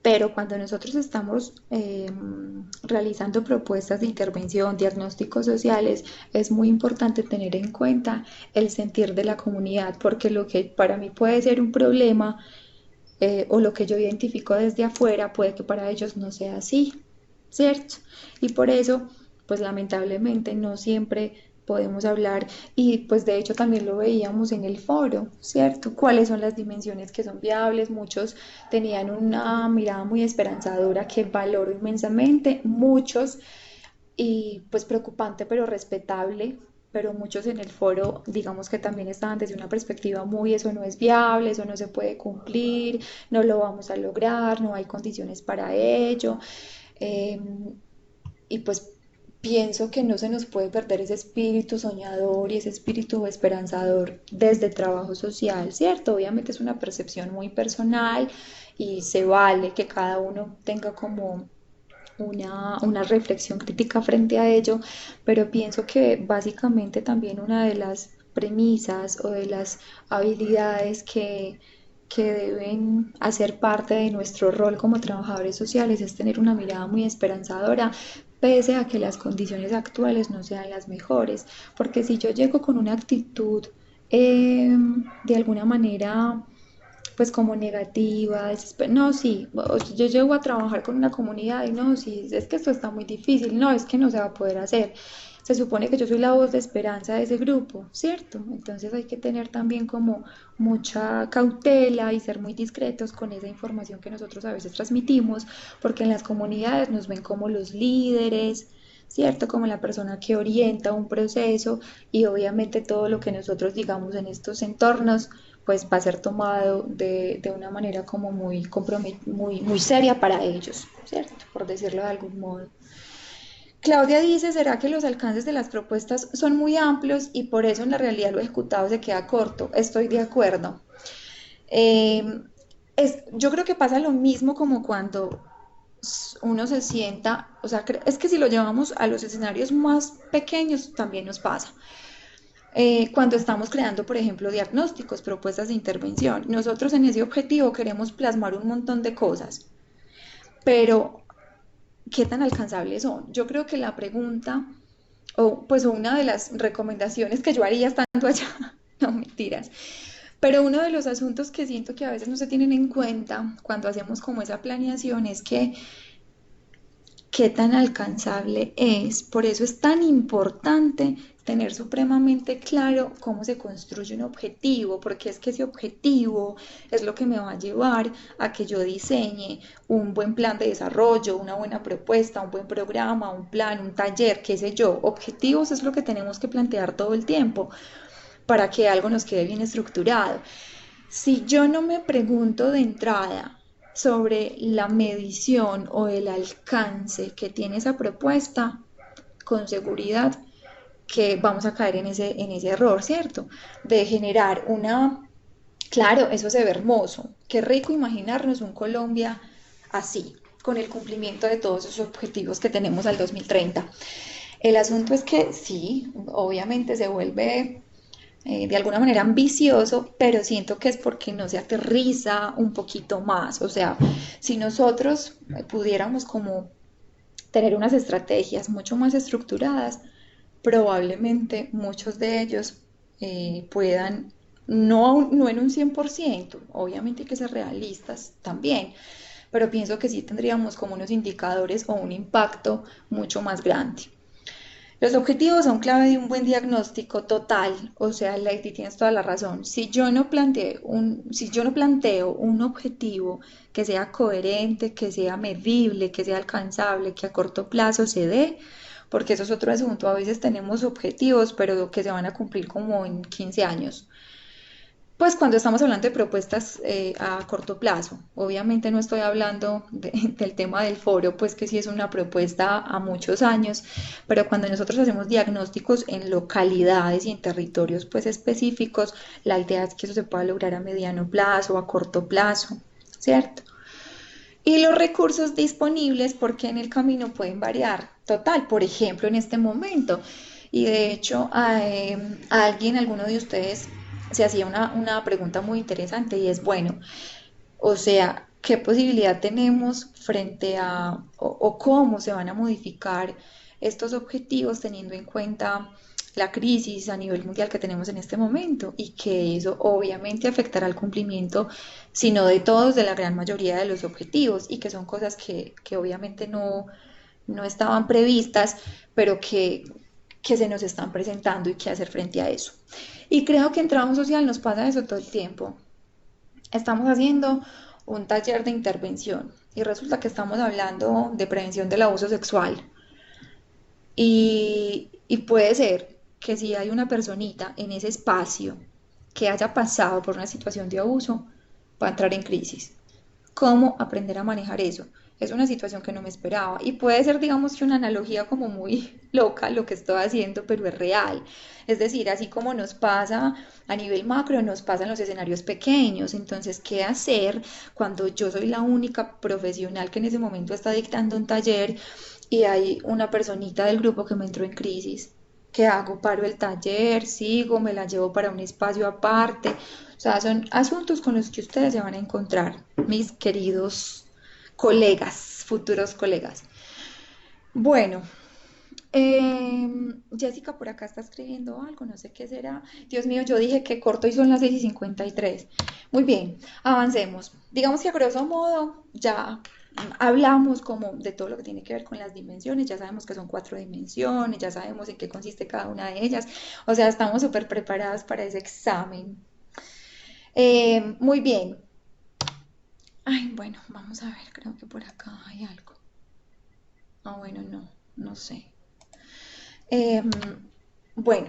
pero cuando nosotros estamos realizando propuestas de intervención, diagnósticos sociales, es muy importante tener en cuenta el sentir de la comunidad, porque lo que para mí puede ser un problema o lo que yo identifico desde afuera puede que para ellos no sea así, ¿cierto? Y por eso, pues lamentablemente no siempre podemos hablar y pues de hecho también lo veíamos en el foro, ¿cierto? ¿Cuáles son las dimensiones que son viables? Muchos tenían una mirada muy esperanzadora que valoro inmensamente, muchos y pues preocupante pero respetable, pero muchos en el foro digamos que también estaban desde una perspectiva muy eso no es viable, eso no se puede cumplir, no lo vamos a lograr, no hay condiciones para ello. eh, y pues pienso que no se nos puede perder ese espíritu soñador y ese espíritu esperanzador desde el trabajo social, ¿cierto? Obviamente es una percepción muy personal y se vale que cada uno tenga como una reflexión crítica frente a ello, pero pienso que básicamente también una de las premisas o de las habilidades que deben hacer parte de nuestro rol como trabajadores sociales es tener una mirada muy esperanzadora, pese a que las condiciones actuales no sean las mejores, porque si yo llego con una actitud de alguna manera pues como negativa, no, sí, yo llego a trabajar con una comunidad y no, sí, es que esto está muy difícil, no, es que no se va a poder hacer. Se supone que yo soy la voz de esperanza de ese grupo, ¿cierto? Entonces hay que tener también como mucha cautela y ser muy discretos con esa información que nosotros a veces transmitimos, porque en las comunidades nos ven como los líderes, ¿cierto? Como la persona que orienta un proceso y obviamente todo lo que nosotros digamos en estos entornos pues va a ser tomado de una manera como muy seria para ellos, ¿cierto? Por decirlo de algún modo. Claudia dice, ¿será que los alcances de las propuestas son muy amplios y por eso en la realidad lo ejecutado se queda corto? Estoy de acuerdo. Eh, yo creo que pasa lo mismo como cuando uno se sienta, o sea, es que si lo llevamos a los escenarios más pequeños también nos pasa. Cuando estamos creando, por ejemplo, diagnósticos, propuestas de intervención, nosotros en ese objetivo queremos plasmar un montón de cosas, pero ¿qué tan alcanzables son? Yo creo que la pregunta, o pues una de las recomendaciones que yo haría estando allá, no mentiras, pero uno de los asuntos que siento que a veces no se tienen en cuenta cuando hacemos como esa planeación es que qué tan alcanzable es. Por eso es tan importante tener supremamente claro cómo se construye un objetivo, porque es que ese objetivo es lo que me va a llevar a que yo diseñe un buen plan de desarrollo, una buena propuesta, un buen programa, un plan, un taller, qué sé yo. Objetivos es lo que tenemos que plantear todo el tiempo para que algo nos quede bien estructurado. Si yo no me pregunto de entrada sobre la medición o el alcance que tiene esa propuesta, con seguridad que vamos a caer en ese error, ¿cierto? De generar una... Claro, eso se ve hermoso. Qué rico imaginarnos un Colombia así, con el cumplimiento de todos esos objetivos que tenemos al 2030. El asunto es que sí, obviamente se vuelve de alguna manera ambicioso, pero siento que es porque no se aterriza un poquito más. O sea, si nosotros pudiéramos como tener unas estrategias mucho más estructuradas, probablemente muchos de ellos puedan, no en un 100%, obviamente hay que ser realistas también, pero pienso que sí tendríamos como unos indicadores o un impacto mucho más grande. Los objetivos son clave de un buen diagnóstico total, o sea, Lady, tienes toda la razón. Si yo no planteo un objetivo que sea coherente, que sea medible, que sea alcanzable, que a corto plazo se dé, porque eso es otro asunto, a veces tenemos objetivos, pero que se van a cumplir como en 15 años. Pues cuando estamos hablando de propuestas a corto plazo, obviamente no estoy hablando del tema del foro, pues que sí es una propuesta a muchos años, pero cuando nosotros hacemos diagnósticos en localidades y en territorios pues específicos, la idea es que eso se pueda lograr a mediano plazo o a corto plazo, ¿cierto? Y los recursos disponibles, porque en el camino pueden variar. Total, por ejemplo, en este momento. Y de hecho, alguno de ustedes se hacía una pregunta muy interesante y es, bueno, o sea, ¿qué posibilidad tenemos frente a, o cómo se van a modificar estos objetivos teniendo en cuenta la crisis a nivel mundial que tenemos en este momento y que eso obviamente afectará al cumplimiento, si no de todos, de la gran mayoría de los objetivos y que son cosas que obviamente no estaban previstas, pero que se nos están presentando y qué hacer frente a eso. Y creo que en trabajo social nos pasa eso todo el tiempo. Estamos haciendo un taller de intervención y resulta que estamos hablando de prevención del abuso sexual. Y puede ser que si hay una personita en ese espacio que haya pasado por una situación de abuso, va a entrar en crisis. ¿Cómo aprender a manejar eso? Es una situación que no me esperaba y puede ser, digamos, que una analogía como muy loca lo que estoy haciendo, pero es real. Es decir, así como nos pasa a nivel macro, nos pasa en los escenarios pequeños. Entonces, ¿qué hacer cuando yo soy la única profesional que en ese momento está dictando un taller y hay una personita del grupo que me entró en crisis? ¿Qué hago? ¿Paro el taller? ¿Sigo? ¿Me la llevo para un espacio aparte? O sea, son asuntos con los que ustedes se van a encontrar, mis queridos colegas, futuros colegas. Bueno, Jessica por acá está escribiendo algo, no sé qué será. Dios mío, yo dije que corto y son las 6:53. Muy bien, avancemos. Digamos que a grosso modo ya hablamos como de todo lo que tiene que ver con las dimensiones, ya sabemos que son 4 dimensiones, ya sabemos en qué consiste cada una de ellas, o sea, estamos súper preparadas para ese examen. Muy bien. Ay, bueno, vamos a ver, creo que por acá hay algo. Ah, bueno, no sé. Em, bueno,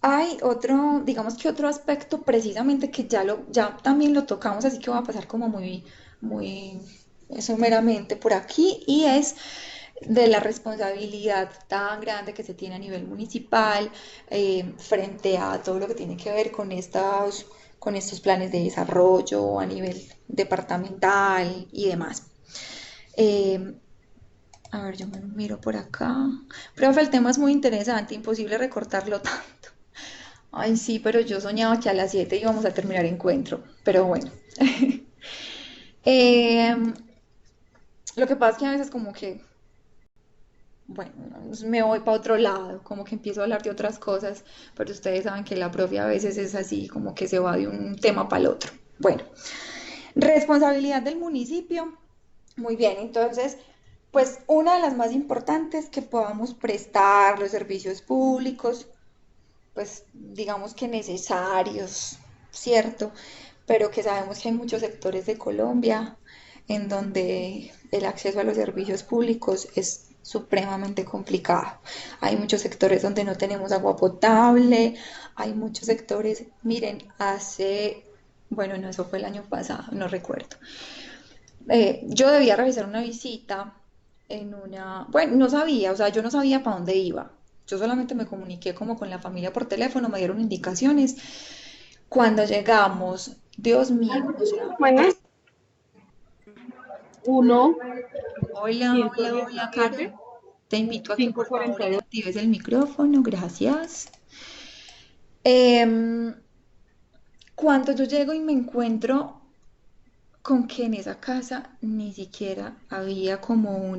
hay otro, digamos que otro aspecto precisamente que ya también lo tocamos, así que voy a pasar como muy someramente por aquí, y es de la responsabilidad tan grande que se tiene a nivel municipal frente a todo lo que tiene que ver con estos planes de desarrollo a nivel departamental y demás. Eh, a ver, yo me miro por acá. Profe, el tema es muy interesante, imposible recortarlo tanto. Ay, sí, pero yo soñaba que a las 7 íbamos a terminar encuentro, pero bueno. Eh, lo que pasa es que a veces como que, bueno, me voy para otro lado, como que empiezo a hablar de otras cosas, pero ustedes saben que la profe a veces es así, como que se va de un tema para el otro. Bueno, responsabilidad del municipio. Muy bien, entonces Pues una de las más importantes que podamos prestar los servicios públicos, pues digamos que necesarios, ¿cierto? Pero que sabemos que hay muchos sectores de Colombia en donde el acceso a los servicios públicos es supremamente complicado. Hay muchos sectores donde no tenemos agua potable, hay muchos sectores, miren, bueno, no, eso fue el año pasado, no recuerdo. Yo debía realizar una visita bueno, no sabía, o sea, yo no sabía para dónde iba. Yo solamente me comuniqué como con la familia por teléfono, me dieron indicaciones. Cuando llegamos, Dios mío, o sea, Buenas, 1, hola, hola, hola, Caro. 117, Te invito a que por favor 542. actives el micrófono, gracias. Em, Cuando yo llego y me encuentro con que en esa casa ni siquiera había como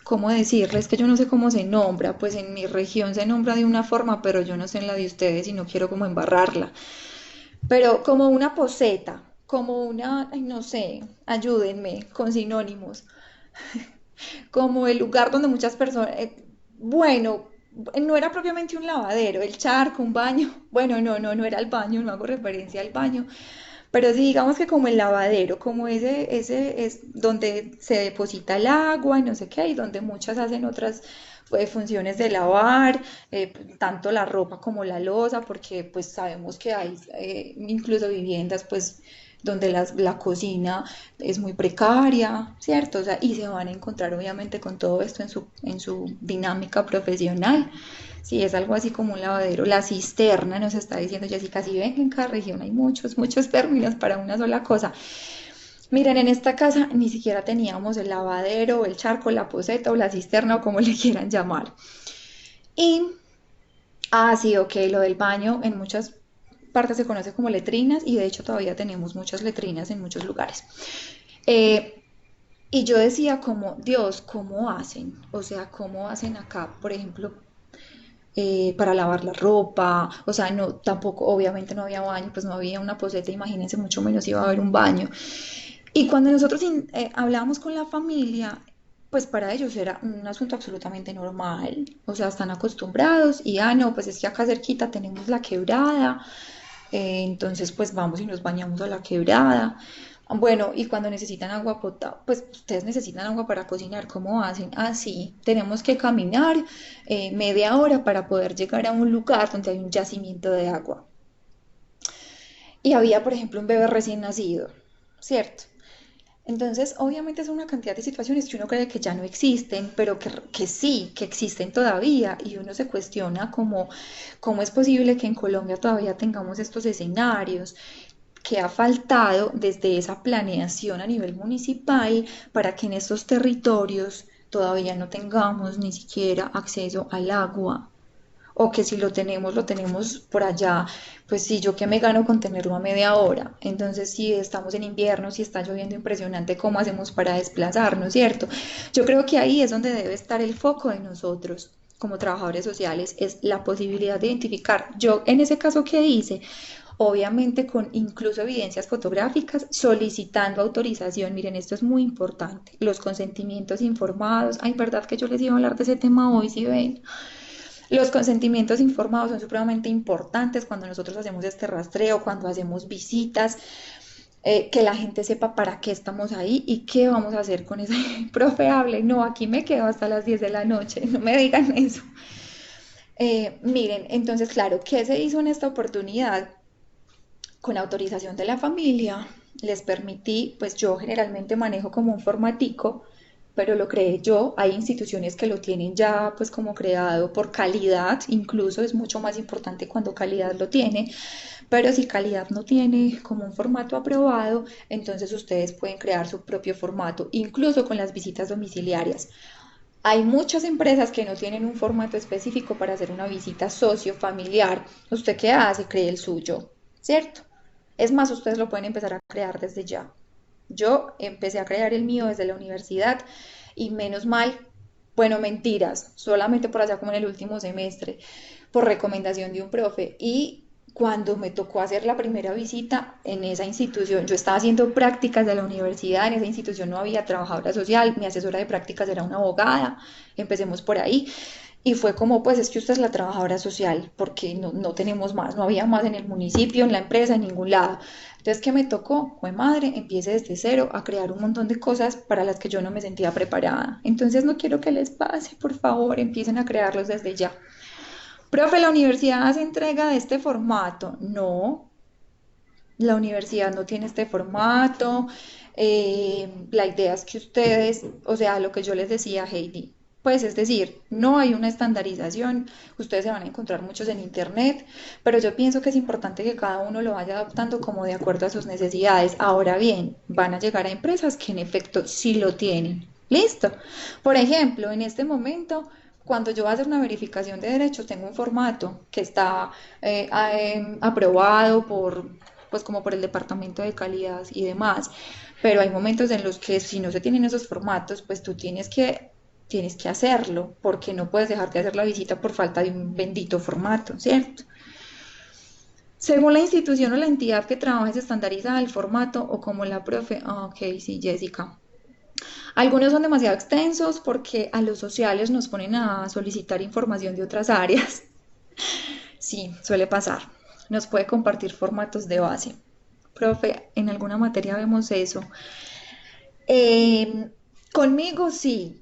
¿cómo decirles? Que yo no sé cómo se nombra, pues en mi región se nombra de una forma, pero yo no sé en la de ustedes y no quiero como embarrarla. Pero como una poseta, como una, ay, no sé, ayúdenme con sinónimos, como el lugar donde muchas personas, bueno, no era propiamente un lavadero, el charco, un baño, bueno, no era el baño, no hago referencia al baño, pero sí digamos que como el lavadero, como ese es donde se deposita el agua y no sé qué, y donde muchas hacen otras funciones de lavar, tanto la ropa como la loza, porque pues sabemos que hay incluso viviendas pues donde la cocina es muy precaria, ¿cierto? O sea, y se van a encontrar obviamente con todo esto en su dinámica profesional. Sí, es algo así como un lavadero. La cisterna nos está diciendo Jessica, si ven que en cada región hay muchos términos para una sola cosa. Miren, en esta casa ni siquiera teníamos el lavadero, el charco, la poceta o la cisterna o como le quieran llamar. Y, sí, ok, lo del baño en muchas partes se conoce como letrinas y de hecho todavía tenemos muchas letrinas en muchos lugares. Eh, y yo decía como, Dios, ¿cómo hacen? O sea, ¿cómo hacen acá, por ejemplo, para lavar la ropa? O sea, no, tampoco, obviamente no había baño, pues no había una poseta, imagínense, mucho menos iba a haber un baño. Y cuando nosotros hablábamos con la familia, pues para ellos era un asunto absolutamente normal. O sea, están acostumbrados y, no, pues es que acá cerquita tenemos la quebrada, entonces pues vamos y nos bañamos a la quebrada. Bueno, y cuando necesitan agua potable, pues ustedes necesitan agua para cocinar, ¿cómo hacen? Ah, sí, tenemos que caminar media hora para poder llegar a un lugar donde hay un yacimiento de agua. Y había, por ejemplo, un bebé recién nacido, ¿cierto? Entonces, obviamente es una cantidad de situaciones que uno cree que ya no existen, pero que sí, que existen todavía, y uno se cuestiona cómo es posible que en Colombia todavía tengamos estos escenarios, que ha faltado desde esa planeación a nivel municipal para que en estos territorios todavía no tengamos ni siquiera acceso al agua, o que si lo tenemos por allá, pues sí, yo que me gano con tenerlo a media hora. Entonces, si estamos en invierno, si está lloviendo impresionante, ¿cómo hacemos para desplazarnos, cierto? Yo creo que ahí es donde debe estar el foco de nosotros como trabajadores sociales, es la posibilidad de identificar. Yo en ese caso que hice, obviamente con incluso evidencias fotográficas, solicitando autorización. Miren, esto es muy importante. Los consentimientos informados. Ay, verdad que yo les iba a hablar de ese tema hoy, si ven. Los consentimientos informados son supremamente importantes cuando nosotros hacemos este rastreo, cuando hacemos visitas, que la gente sepa para qué estamos ahí y qué vamos a hacer con ese profe hable. No, aquí me quedo hasta las 10 de la noche, no me digan eso. Miren, entonces, claro, ¿qué se hizo en esta oportunidad? Con autorización de la familia, les permití, pues yo generalmente manejo como un formatico, pero lo creé yo. Hay instituciones que lo tienen ya pues como creado por calidad, incluso es mucho más importante cuando calidad lo tiene, pero si calidad no tiene como un formato aprobado, entonces ustedes pueden crear su propio formato, incluso con las visitas domiciliarias. Hay muchas empresas que no tienen un formato específico para hacer una visita socio-familiar. ¿Usted qué hace? Cree el suyo, ¿cierto? Es más, ustedes lo pueden empezar a crear desde ya. Yo empecé a crear el mío desde la universidad y menos mal, bueno, mentiras, solamente por allá como en el último semestre, por recomendación de un profe. Y cuando me tocó hacer la primera visita en esa institución, yo estaba haciendo prácticas de la universidad, en esa institución no había trabajadora social, mi asesora de prácticas era una abogada, empecemos por ahí, y fue como, pues es que usted es la trabajadora social, porque no tenemos más, no había más en el municipio, en la empresa, en ningún lado. Entonces, ¿qué me tocó? Fue madre, empiece desde cero a crear un montón de cosas para las que yo no me sentía preparada. Entonces, no quiero que les pase, por favor, empiecen a crearlos desde ya. Profe, ¿la universidad hace entrega de este formato? No, la universidad no tiene este formato. La idea es que ustedes, o sea, lo que yo les decía, Heidi, pues es decir, no hay una estandarización, ustedes se van a encontrar muchos en internet, pero yo pienso que es importante que cada uno lo vaya adaptando como de acuerdo a sus necesidades. Ahora bien, van a llegar a empresas que en efecto sí lo tienen. Listo. Por ejemplo, en este momento, cuando yo voy a hacer una verificación de derechos, tengo un formato que está aprobado por, pues como por el departamento de calidad y demás, pero hay momentos en los que si no se tienen esos formatos, pues tú tienes que hacerlo, porque no puedes dejar de hacer la visita por falta de un bendito formato, ¿cierto? Según la institución o la entidad que trabajes estandariza el formato o como la profe, ok, sí, Jessica. Algunos son demasiado extensos porque a los sociales nos ponen a solicitar información de otras áreas. Sí, suele pasar. Nos puede compartir formatos de base. Profe, en alguna materia vemos eso. Eh, Conmigo sí.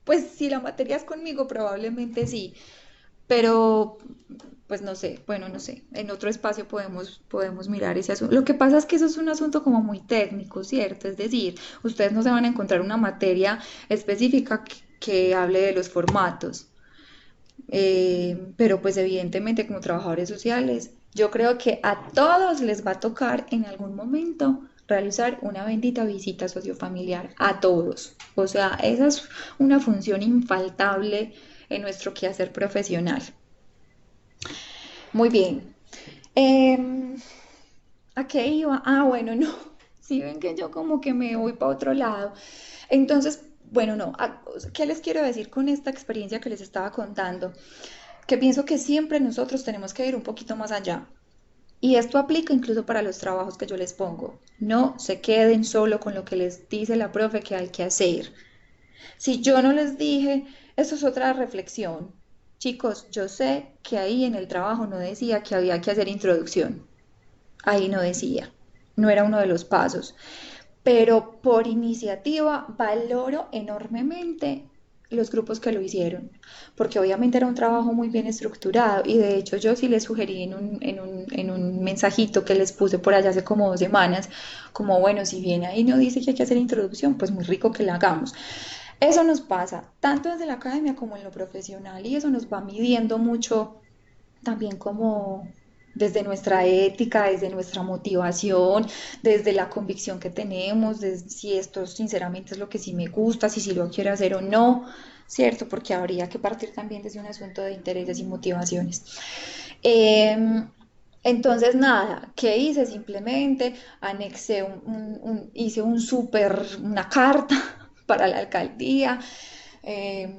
Pues si la materia es conmigo, probablemente sí. Pero, pues no sé, bueno, no sé. En otro espacio podemos mirar ese asunto. Lo que pasa es que eso es un asunto como muy técnico, ¿cierto? Es decir, ustedes no se van a encontrar una materia específica que hable de los formatos. Pero pues evidentemente como trabajadores sociales, yo creo que a todos les va a tocar en algún momento realizar una bendita visita sociofamiliar, a todos. O sea, esa es una función infaltable en nuestro quehacer profesional. Muy bien. Eh, ¿A qué iba? Ah, bueno, no. Si ven que yo como que me voy para otro lado. Entonces, bueno, no. ¿Qué les quiero decir con esta experiencia que les estaba contando? Que pienso que siempre nosotros tenemos que ir un poquito más allá. Y esto aplica incluso para los trabajos que yo les pongo. No se queden solo con lo que les dice la profe que hay que hacer. Si yo no les dije, eso es otra reflexión. Chicos, yo sé que ahí en el trabajo no decía que había que hacer introducción. Ahí no decía. No era uno de los pasos. Pero por iniciativa valoro enormemente los grupos que lo hicieron, porque obviamente era un trabajo muy bien estructurado y de hecho yo sí les sugerí en un mensajito que les puse por allá hace como 2 semanas, como bueno, si bien ahí no dice que hay que hacer introducción, pues muy rico que la hagamos. Eso nos pasa tanto desde la academia como en lo profesional y eso nos va midiendo mucho también como desde nuestra ética, desde nuestra motivación, desde la convicción que tenemos, de si esto sinceramente es lo que sí me gusta, si sí lo quiero hacer o no, ¿cierto? Porque habría que partir también desde un asunto de intereses y motivaciones. Eh, entonces, nada, ¿qué hice? Simplemente anexé hice una carta para la alcaldía, eh,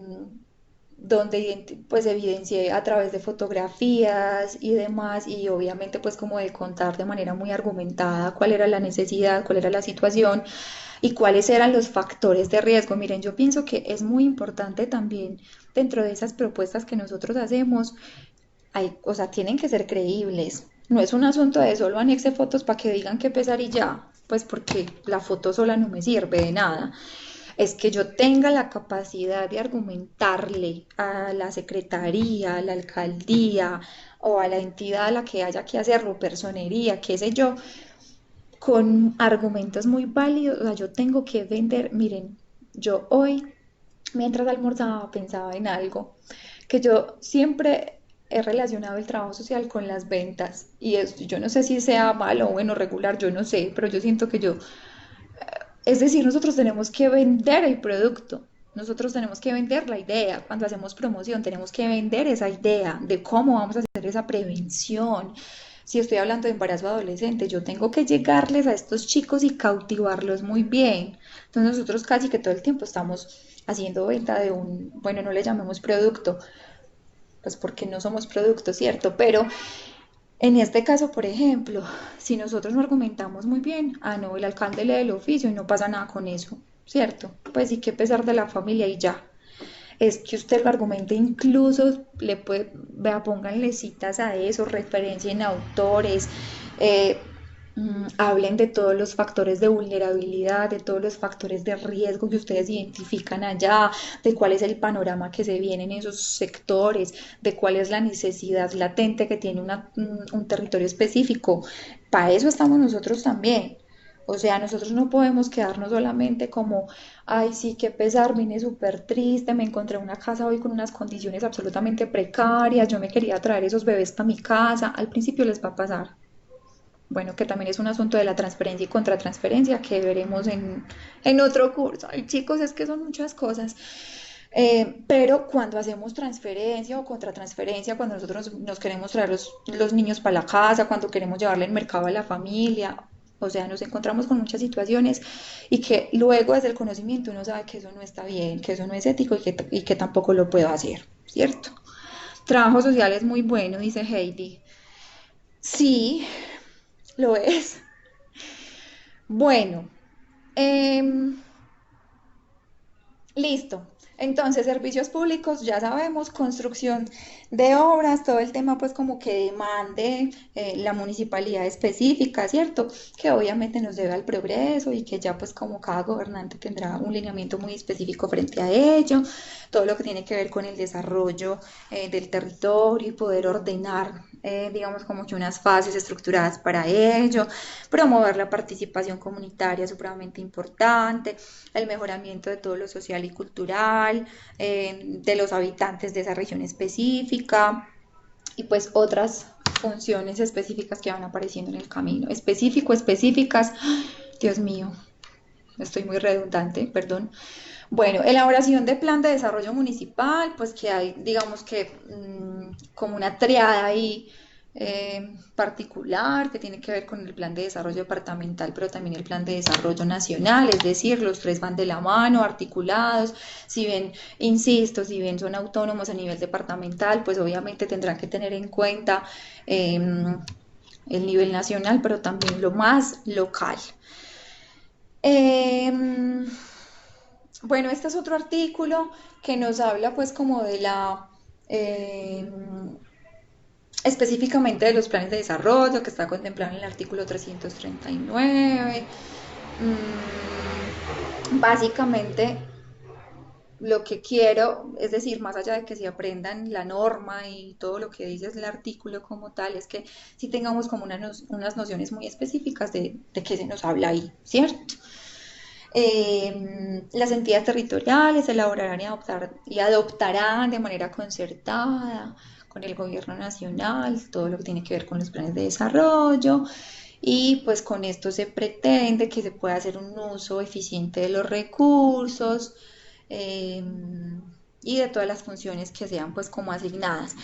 donde pues evidencié a través de fotografías y demás y obviamente pues como de contar de manera muy argumentada cuál era la necesidad, cuál era la situación y cuáles eran los factores de riesgo. Miren, yo pienso que es muy importante también dentro de esas propuestas que nosotros hacemos, o sea, tienen que ser creíbles. No es un asunto de solo anexe fotos para que digan qué pesar y ya, pues porque la foto sola no me sirve de nada. Es que yo tenga la capacidad de argumentarle a la secretaría, a la alcaldía o a la entidad a la que haya que hacerlo, personería, qué sé yo, con argumentos muy válidos. O sea, yo tengo que vender. Miren, yo hoy, mientras almorzaba, pensaba en algo que yo siempre he relacionado el trabajo social con las ventas. Y yo no sé si sea malo o bueno, regular, yo no sé, pero yo siento que yo es decir, nosotros tenemos que vender el producto, nosotros tenemos que vender la idea. Cuando hacemos promoción, tenemos que vender esa idea de cómo vamos a hacer esa prevención. Si estoy hablando de embarazo adolescente, yo tengo que llegarles a estos chicos y cautivarlos muy bien. Entonces nosotros casi que todo el tiempo estamos haciendo venta de bueno, no le llamemos producto, pues porque no somos producto, ¿cierto? Pero En este caso, por ejemplo, si nosotros no argumentamos muy bien, ah, no, el alcalde lee el oficio y no pasa nada con eso, ¿cierto? Pues sí que pesar de la familia y ya. Es que usted lo argumente, incluso le puede, vea, pónganle citas a eso, referencien autores, eh, hablen de todos los factores de vulnerabilidad, de todos los factores de riesgo que ustedes identifican allá, de cuál es el panorama que se viene en esos sectores, de cuál es la necesidad latente que tiene un territorio específico. Para eso estamos nosotros también. O sea, nosotros no podemos quedarnos solamente como, ay, sí, qué pesar, vine súper triste, me encontré una casa hoy con unas condiciones absolutamente precarias, yo me quería traer esos bebés para mi casa. Al principio les va a pasar. Bueno, que también es un asunto de la transferencia y contratransferencia que veremos en otro curso. Ay, chicos, es que son muchas cosas. Pero cuando hacemos transferencia o contratransferencia, cuando nosotros nos queremos traer los niños para la casa, cuando queremos llevarle el mercado a la familia, o sea, nos encontramos con muchas situaciones y que luego desde el conocimiento uno sabe que eso no está bien, que eso no es ético y que tampoco lo puedo hacer, ¿cierto? Trabajo social es muy bueno, dice Heidi. Sí, lo es. Bueno, em, listo. Entonces, servicios públicos, ya sabemos, construcción de obras, todo el tema pues como que demande la municipalidad específica, ¿cierto? Que obviamente nos debe al progreso y que ya pues como cada gobernante tendrá un lineamiento muy específico frente a ello, todo lo que tiene que ver con el desarrollo del territorio y poder ordenar, digamos como que unas fases estructuradas para ello, promover la participación comunitaria, supremamente importante, el mejoramiento de todo lo social y cultural, de los habitantes de esa región específica y pues otras funciones específicas que van apareciendo en el camino. Específicas, Dios mío, estoy muy redundante, perdón. Bueno, elaboración de plan de desarrollo municipal, pues que hay, digamos que como una triada ahí particular que tiene que ver con el plan de desarrollo departamental, pero también el plan de desarrollo nacional, es decir, los tres van de la mano, articulados. Si bien, insisto, si bien son autónomos a nivel departamental, pues obviamente tendrán que tener en cuenta eh, el nivel nacional, pero también lo más local. Eh, bueno, este es otro artículo que nos habla pues como de eh, específicamente de los planes de desarrollo que está contemplado en el artículo 339. Básicamente lo que quiero, es decir, más allá de que se aprendan la norma y todo lo que dice el artículo como tal, es que sí tengamos como unas nociones muy específicas de qué se nos habla ahí, ¿cierto? Las entidades territoriales elaborarán y adoptarán de manera concertada con el gobierno nacional todo lo que tiene que ver con los planes de desarrollo y pues con esto se pretende que se pueda hacer un uso eficiente de los recursos eh, y de todas las funciones que sean pues como asignadas.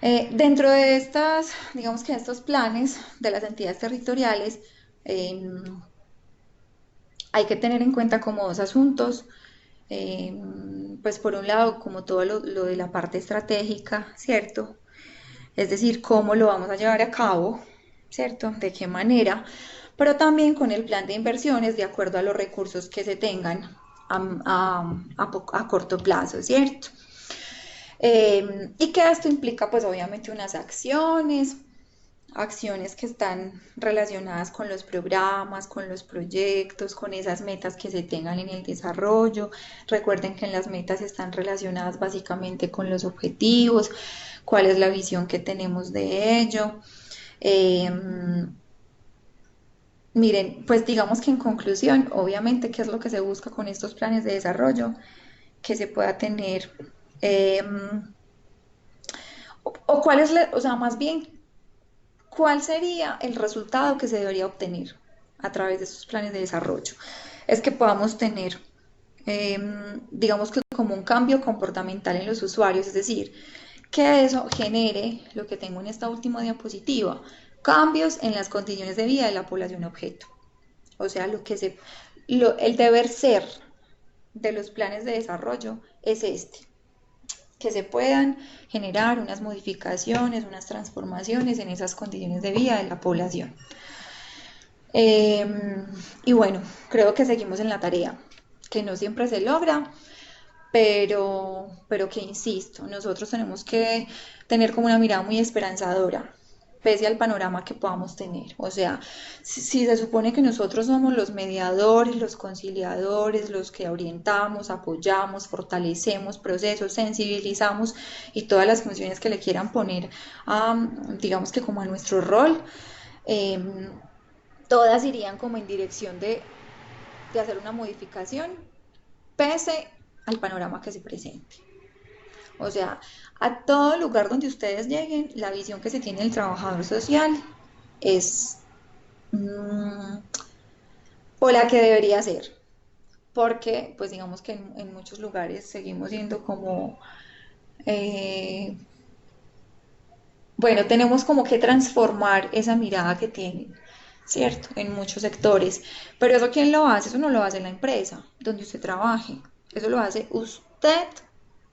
Dentro de estas, digamos que estos planes de las entidades territoriales, eh, hay que tener en cuenta como dos asuntos. Eh, pues por un lado, como todo lo de la parte estratégica, ¿cierto? Es decir, cómo lo vamos a llevar a cabo, ¿cierto? De qué manera, pero también con el plan de inversiones de acuerdo a los recursos que se tengan a corto plazo, ¿cierto? Y que esto implica pues obviamente unas acciones que están relacionadas con los programas, con los proyectos, con esas metas que se tengan en el desarrollo. Recuerden que en las metas están relacionadas básicamente con los objetivos, cuál es la visión que tenemos de ello. Eh, Miren, pues digamos que en conclusión, obviamente, ¿qué es lo que se busca con estos planes de desarrollo? Que se pueda tener, eh, o cuál es, o sea, más bien, ¿cuál sería el resultado que se debería obtener a través de estos planes de desarrollo? Es que podamos tener, digamos que como un cambio comportamental en los usuarios, es decir, que eso genere lo que tengo en esta última diapositiva, cambios en las condiciones de vida de la población objeto. O sea, el deber ser de los planes de desarrollo es este. que se puedan generar unas modificaciones, unas transformaciones en esas condiciones de vida de la población. Y bueno, creo que seguimos en la tarea, que no siempre se logra, pero que insisto, nosotros tenemos que tener como una mirada muy esperanzadora, pese al panorama que podamos tener. O sea, si se supone que nosotros somos los mediadores, los conciliadores, los que orientamos, apoyamos, fortalecemos procesos, sensibilizamos y todas las funciones que le quieran poner, digamos que como a nuestro rol, eh, todas irían como en dirección de hacer una modificación pese al panorama que se presente. O sea, a todo lugar donde ustedes lleguen, la visión que se tiene del trabajador social es o la que debería ser, porque pues digamos que en muchos lugares seguimos siendo como, eh, bueno, tenemos como que transformar esa mirada que tienen, ¿cierto? En muchos sectores. Pero eso, ¿quién lo hace? Eso no lo hace la empresa donde usted trabaje. Eso lo hace usted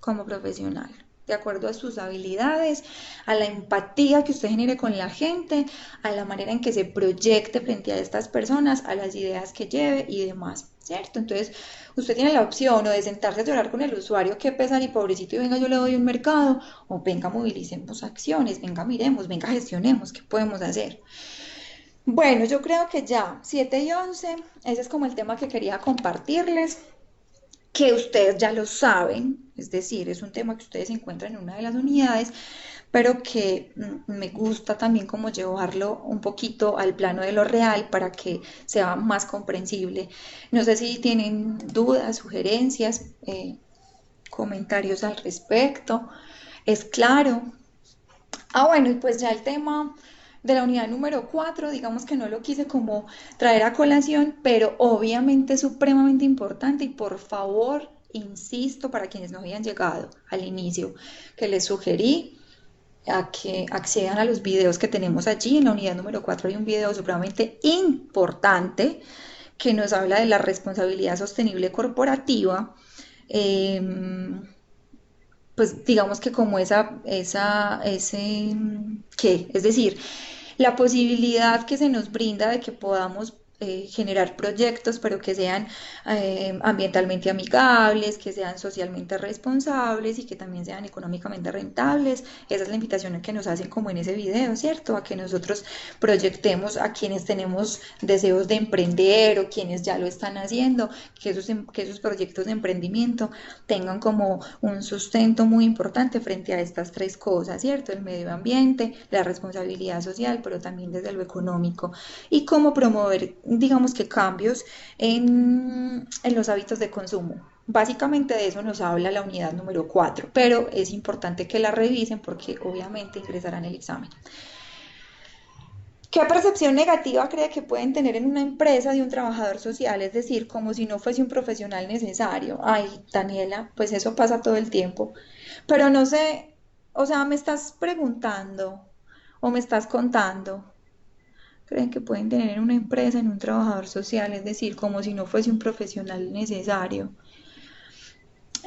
como profesional, de acuerdo a sus habilidades, a la empatía que usted genere con la gente, a la manera en que se proyecte frente a estas personas, a las ideas que lleve y demás, ¿cierto? Entonces, usted tiene la opción o de sentarse a llorar con el usuario, qué pesar y pobrecito, y venga, yo le doy un mercado, o venga, movilicemos acciones, venga, miremos, venga, gestionemos, ¿qué podemos hacer? Bueno, yo creo que ya, 7:11, ese es como el tema que quería compartirles, que ustedes ya lo saben, es decir, es un tema que ustedes encuentran en una de las unidades, pero que me gusta también como llevarlo un poquito al plano de lo real para que sea más comprensible. No sé si tienen dudas, sugerencias, comentarios al respecto. ¿Es claro? Bueno, y pues ya el tema de la unidad número 4, digamos que no lo quise como traer a colación, pero obviamente es supremamente importante y por favor, insisto, para quienes no habían llegado al inicio, que les sugerí a que accedan a los videos que tenemos allí. En la unidad número 4 hay un video supremamente importante que nos habla de la responsabilidad sostenible corporativa. Eh, pues digamos que como ¿qué? Es decir, la posibilidad que se nos brinda de que podamos generar proyectos, pero que sean ambientalmente amigables, que sean socialmente responsables y que también sean económicamente rentables. Esa es la invitación que nos hacen como en ese video, ¿cierto? A que nosotros proyectemos a quienes tenemos deseos de emprender o quienes ya lo están haciendo, que esos proyectos de emprendimiento tengan como un sustento muy importante frente a estas tres cosas, ¿cierto? El medio ambiente, la responsabilidad social, pero también desde lo económico. Y cómo promover, digamos que cambios en los hábitos de consumo. Básicamente de eso nos habla la unidad número 4, pero es importante que la revisen porque obviamente ingresarán el examen. ¿Qué percepción negativa cree que pueden tener en una empresa de un trabajador social? Es decir, como si no fuese un profesional necesario. Ay, Daniela, pues eso pasa todo el tiempo. Pero no sé, o sea, me estás preguntando o me estás contando. ¿Creen que pueden tener en una empresa, en un trabajador social? Es decir, como si no fuese un profesional necesario.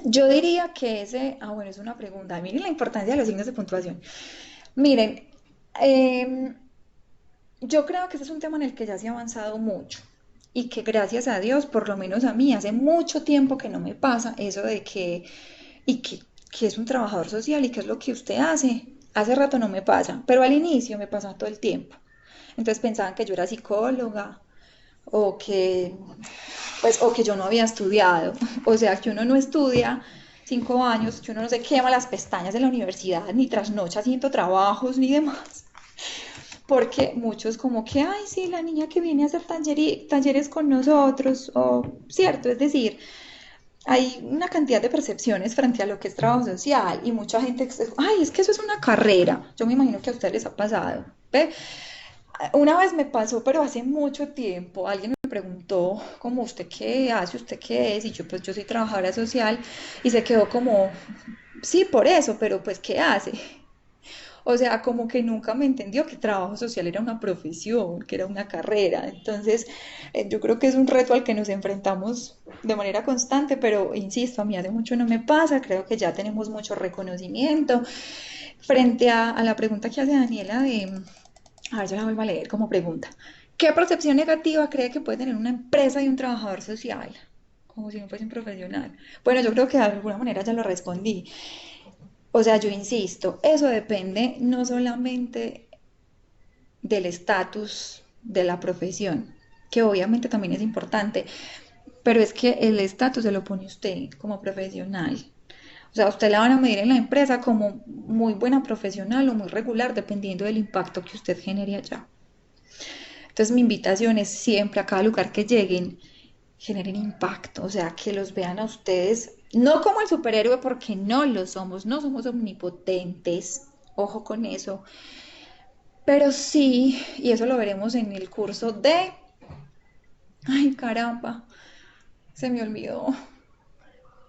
Yo diría que bueno, es una pregunta. Miren la importancia de los signos de puntuación. Miren, eh, yo creo que ese es un tema en el que ya se ha avanzado mucho y que gracias a Dios, por lo menos a mí, hace mucho tiempo que no me pasa eso de y que es un trabajador social y qué es lo que usted hace. Hace rato no me pasa, pero al inicio me pasaba todo el tiempo. Entonces pensaban que yo era psicóloga o o que yo no había estudiado. O sea, que uno no estudia 5 años, que uno no se quema las pestañas de la universidad, ni trasnocha haciendo trabajos, ni demás porque muchos como que, ay, sí, la niña que viene a hacer talleres con nosotros, o cierto, es decir, hay una cantidad de percepciones frente a lo que es trabajo social y mucha gente, ay, es que eso es una carrera, yo me imagino que a ustedes les ha pasado, ¿ve? Una vez me pasó, pero hace mucho tiempo, alguien me preguntó, como, ¿usted qué hace? ¿Usted qué es? Y yo, pues yo soy trabajadora social y se quedó como, sí, por eso, pero pues, ¿qué hace? O sea, como que nunca me entendió que trabajo social era una profesión, que era una carrera. Entonces, yo creo que es un reto al que nos enfrentamos de manera constante, pero insisto, a mí hace mucho no me pasa, creo que ya tenemos mucho reconocimiento. Frente a la pregunta que hace Daniela de, a ver, yo la vuelvo a leer como pregunta. ¿Qué percepción negativa cree que puede tener una empresa y un trabajador social? Como si no fuese un profesional. Bueno, yo creo que de alguna manera ya lo respondí. O sea, yo insisto, eso depende no solamente del estatus de la profesión, que obviamente también es importante, pero es que el estatus se lo pone usted como profesional. O sea, usted la van a medir en la empresa como muy buena profesional o muy regular, dependiendo del impacto que usted genere allá. Entonces, mi invitación es siempre a cada lugar que lleguen, generen impacto, o sea, que los vean a ustedes, no como el superhéroe, porque no lo somos, no somos omnipotentes, ojo con eso, pero sí, y eso lo veremos en el curso de, ay caramba, se me olvidó,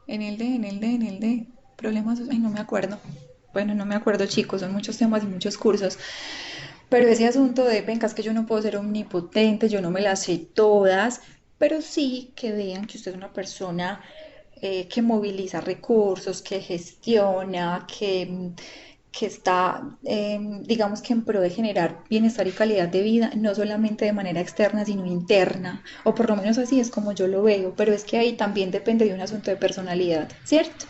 en el de, problemas, ay no me acuerdo, bueno, no me acuerdo chicos, son muchos temas y muchos cursos, pero ese asunto de, venga, es que yo no puedo ser omnipotente, yo no me las sé todas, pero sí que vean que usted es una persona que moviliza recursos, que gestiona, que está, digamos que en pro de generar bienestar y calidad de vida, no solamente de manera externa, sino interna, o por lo menos así es como yo lo veo, pero es que ahí también depende de un asunto de personalidad, ¿cierto?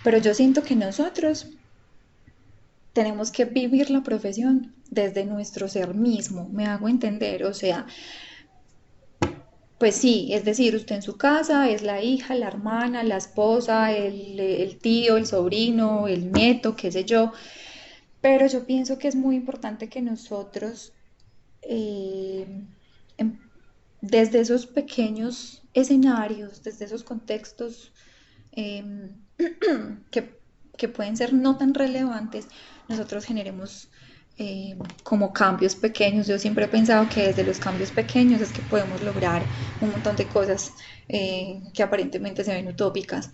Pero yo siento que nosotros tenemos que vivir la profesión desde nuestro ser mismo, me hago entender, o sea, pues sí, es decir, usted en su casa es la hija, la hermana, la esposa, el tío, el sobrino, el nieto, qué sé yo, pero yo pienso que es muy importante que nosotros, eh, em- desde esos pequeños escenarios, desde esos contextos, eh, que, que pueden ser no tan relevantes, nosotros generemos como cambios pequeños. Yo siempre he pensado que desde los cambios pequeños es que podemos lograr un montón de cosas que aparentemente se ven utópicas.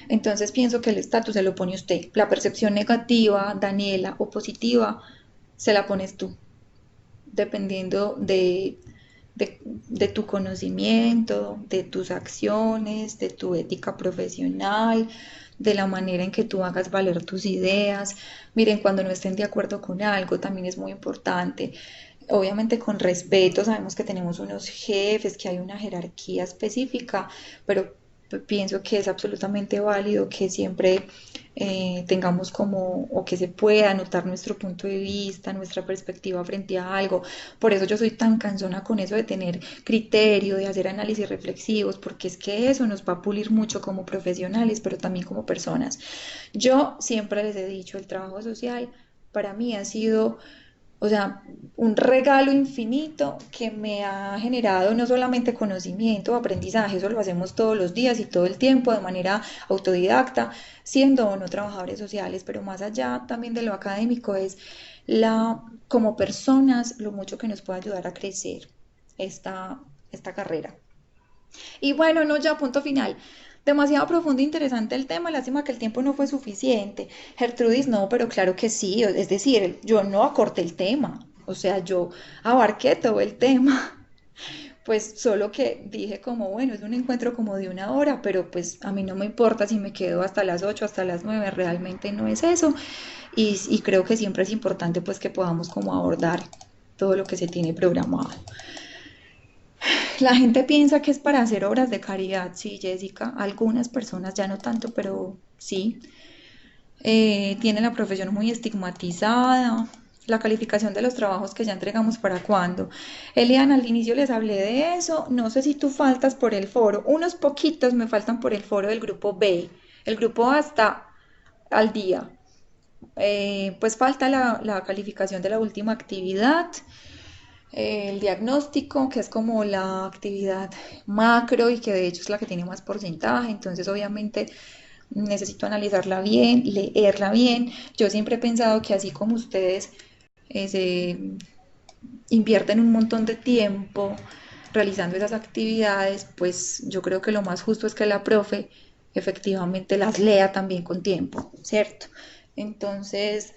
Entonces pienso que el estatus se lo pone usted. La percepción negativa, Daniela, o positiva, se la pones tú, dependiendo de tu conocimiento, de tus acciones, de tu ética profesional, de la manera en que tú hagas valer tus ideas. Miren, cuando no estén de acuerdo con algo, también es muy importante. Obviamente con respeto, sabemos que tenemos unos jefes, que hay una jerarquía específica, pero pienso que es absolutamente válido que siempre tengamos como, o que se pueda anotar nuestro punto de vista, nuestra perspectiva frente a algo. Por eso yo soy tan cansona con eso de tener criterio, de hacer análisis reflexivos, porque es que eso nos va a pulir mucho como profesionales, pero también como personas. Yo siempre les he dicho, el trabajo social para mí ha sido, o sea, un regalo infinito que me ha generado no solamente conocimiento, aprendizaje, eso lo hacemos todos los días y todo el tiempo de manera autodidacta, siendo o no trabajadores sociales, pero más allá también de lo académico es como personas, lo mucho que nos puede ayudar a crecer esta carrera. Y bueno, no, ya punto final. Demasiado profundo e interesante el tema, lástima que el tiempo no fue suficiente. Gertrudis, no, pero claro que sí, es decir, yo no acorté el tema, o sea, yo abarqué todo el tema, pues solo que dije como, bueno, es un encuentro como de 1 hora, pero pues a mí no me importa si me quedo hasta las 8, hasta las 9, realmente no es eso, y creo que siempre es importante pues que podamos como abordar todo lo que se tiene programado. La gente piensa que es para hacer obras de caridad, sí, Jessica. Algunas personas ya no tanto, pero sí. Tienen la profesión muy estigmatizada. La calificación de los trabajos que ya entregamos para cuándo. Eliana, al inicio les hablé de eso. No sé si tú faltas por el foro. Unos poquitos me faltan por el foro del grupo B. El grupo A está al día. Pues falta la calificación de la última actividad, el diagnóstico, que es como la actividad macro y que de hecho es la que tiene más porcentaje, entonces obviamente necesito analizarla bien, leerla bien. Yo siempre he pensado que así como ustedes se invierten un montón de tiempo realizando esas actividades, pues yo creo que lo más justo es que la profe efectivamente las lea también con tiempo, ¿cierto? Entonces,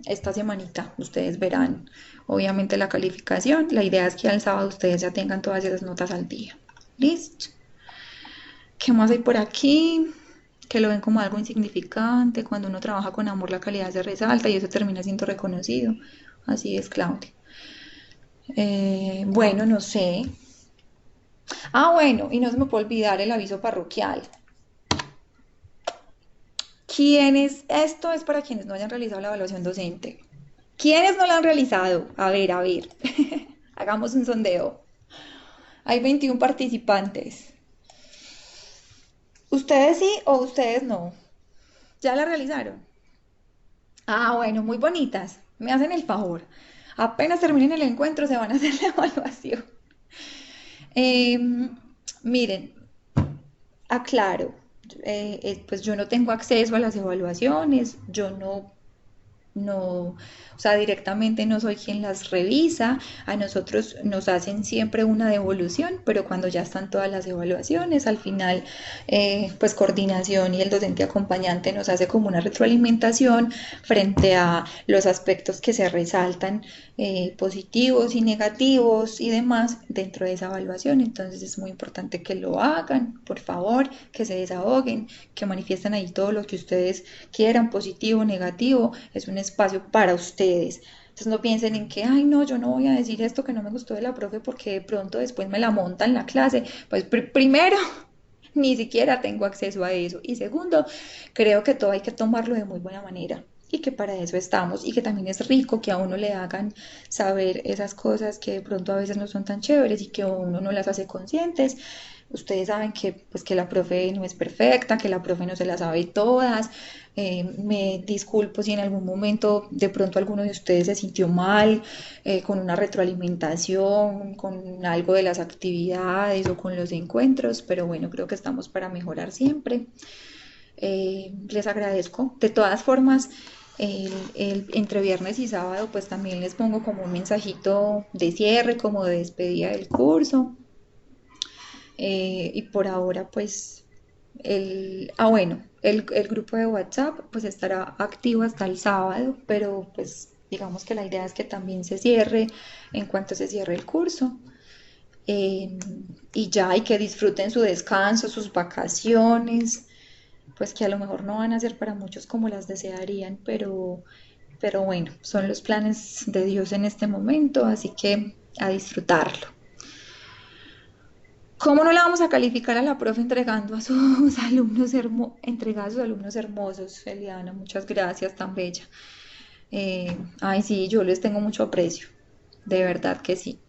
esta semanita. Ustedes verán, obviamente, la calificación. La idea es que al sábado ustedes ya tengan todas esas notas al día. ¿Listo? ¿Qué más hay por aquí? Que lo ven como algo insignificante. Cuando uno trabaja con amor, la calidad se resalta y eso termina siendo reconocido. Así es, Claudia. Bueno, no sé. Ah, bueno, y no se me puede olvidar el aviso parroquial. Esto es para quienes no hayan realizado la evaluación docente. ¿Quiénes no la han realizado? A ver. Hagamos un sondeo. Hay 21 participantes. ¿Ustedes sí o ustedes no? ¿Ya la realizaron? Ah, bueno, muy bonitas. Me hacen el favor. Apenas terminen el encuentro se van a hacer la evaluación. Miren, aclaro, pues yo no tengo acceso a las evaluaciones, yo no, o sea, directamente no soy quien las revisa, a nosotros nos hacen siempre una devolución, pero cuando ya están todas las evaluaciones, al final, pues coordinación y el docente acompañante nos hace como una retroalimentación frente a los aspectos que se resaltan, positivos y negativos y demás dentro de esa evaluación. Entonces es muy importante que lo hagan, por favor, que se desahoguen, que manifiesten ahí todo lo que ustedes quieran, positivo, negativo. Es un espacio para ustedes. Entonces no piensen en que, ay, no, yo no voy a decir esto que no me gustó de la profe porque de pronto después me la monta en la clase. Pues primero, ni siquiera tengo acceso a eso. Y segundo, creo que todo hay que tomarlo de muy buena manera y que para eso estamos y que también es rico que a uno le hagan saber esas cosas que de pronto a veces no son tan chéveres y que uno no las hace conscientes. Ustedes saben que, pues, que la profe no es perfecta, que la profe no se las sabe todas. Me disculpo si en algún momento de pronto alguno de ustedes se sintió mal con una retroalimentación, con algo de las actividades o con los encuentros, pero bueno, creo que estamos para mejorar siempre. Les agradezco. De todas formas, entre viernes y sábado, pues también les pongo como un mensajito de cierre, como de despedida del curso. Y por ahora, pues, bueno, el grupo de WhatsApp pues estará activo hasta el sábado, pero pues digamos que la idea es que también se cierre en cuanto se cierre el curso. Eh, y ya, y que disfruten su descanso, sus vacaciones, pues que a lo mejor no van a ser para muchos como las desearían, pero bueno, son los planes de Dios en este momento, así que a disfrutarlo. ¿Cómo no la vamos a calificar a la profe entregando a sus entregando a sus alumnos hermosos, Eliana? Muchas gracias, tan bella. Ay, sí, yo les tengo mucho aprecio, de verdad que sí.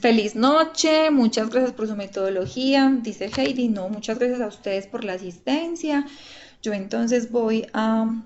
Feliz noche, muchas gracias por su metodología, dice Heidi. No, muchas gracias a ustedes por la asistencia. Yo entonces voy a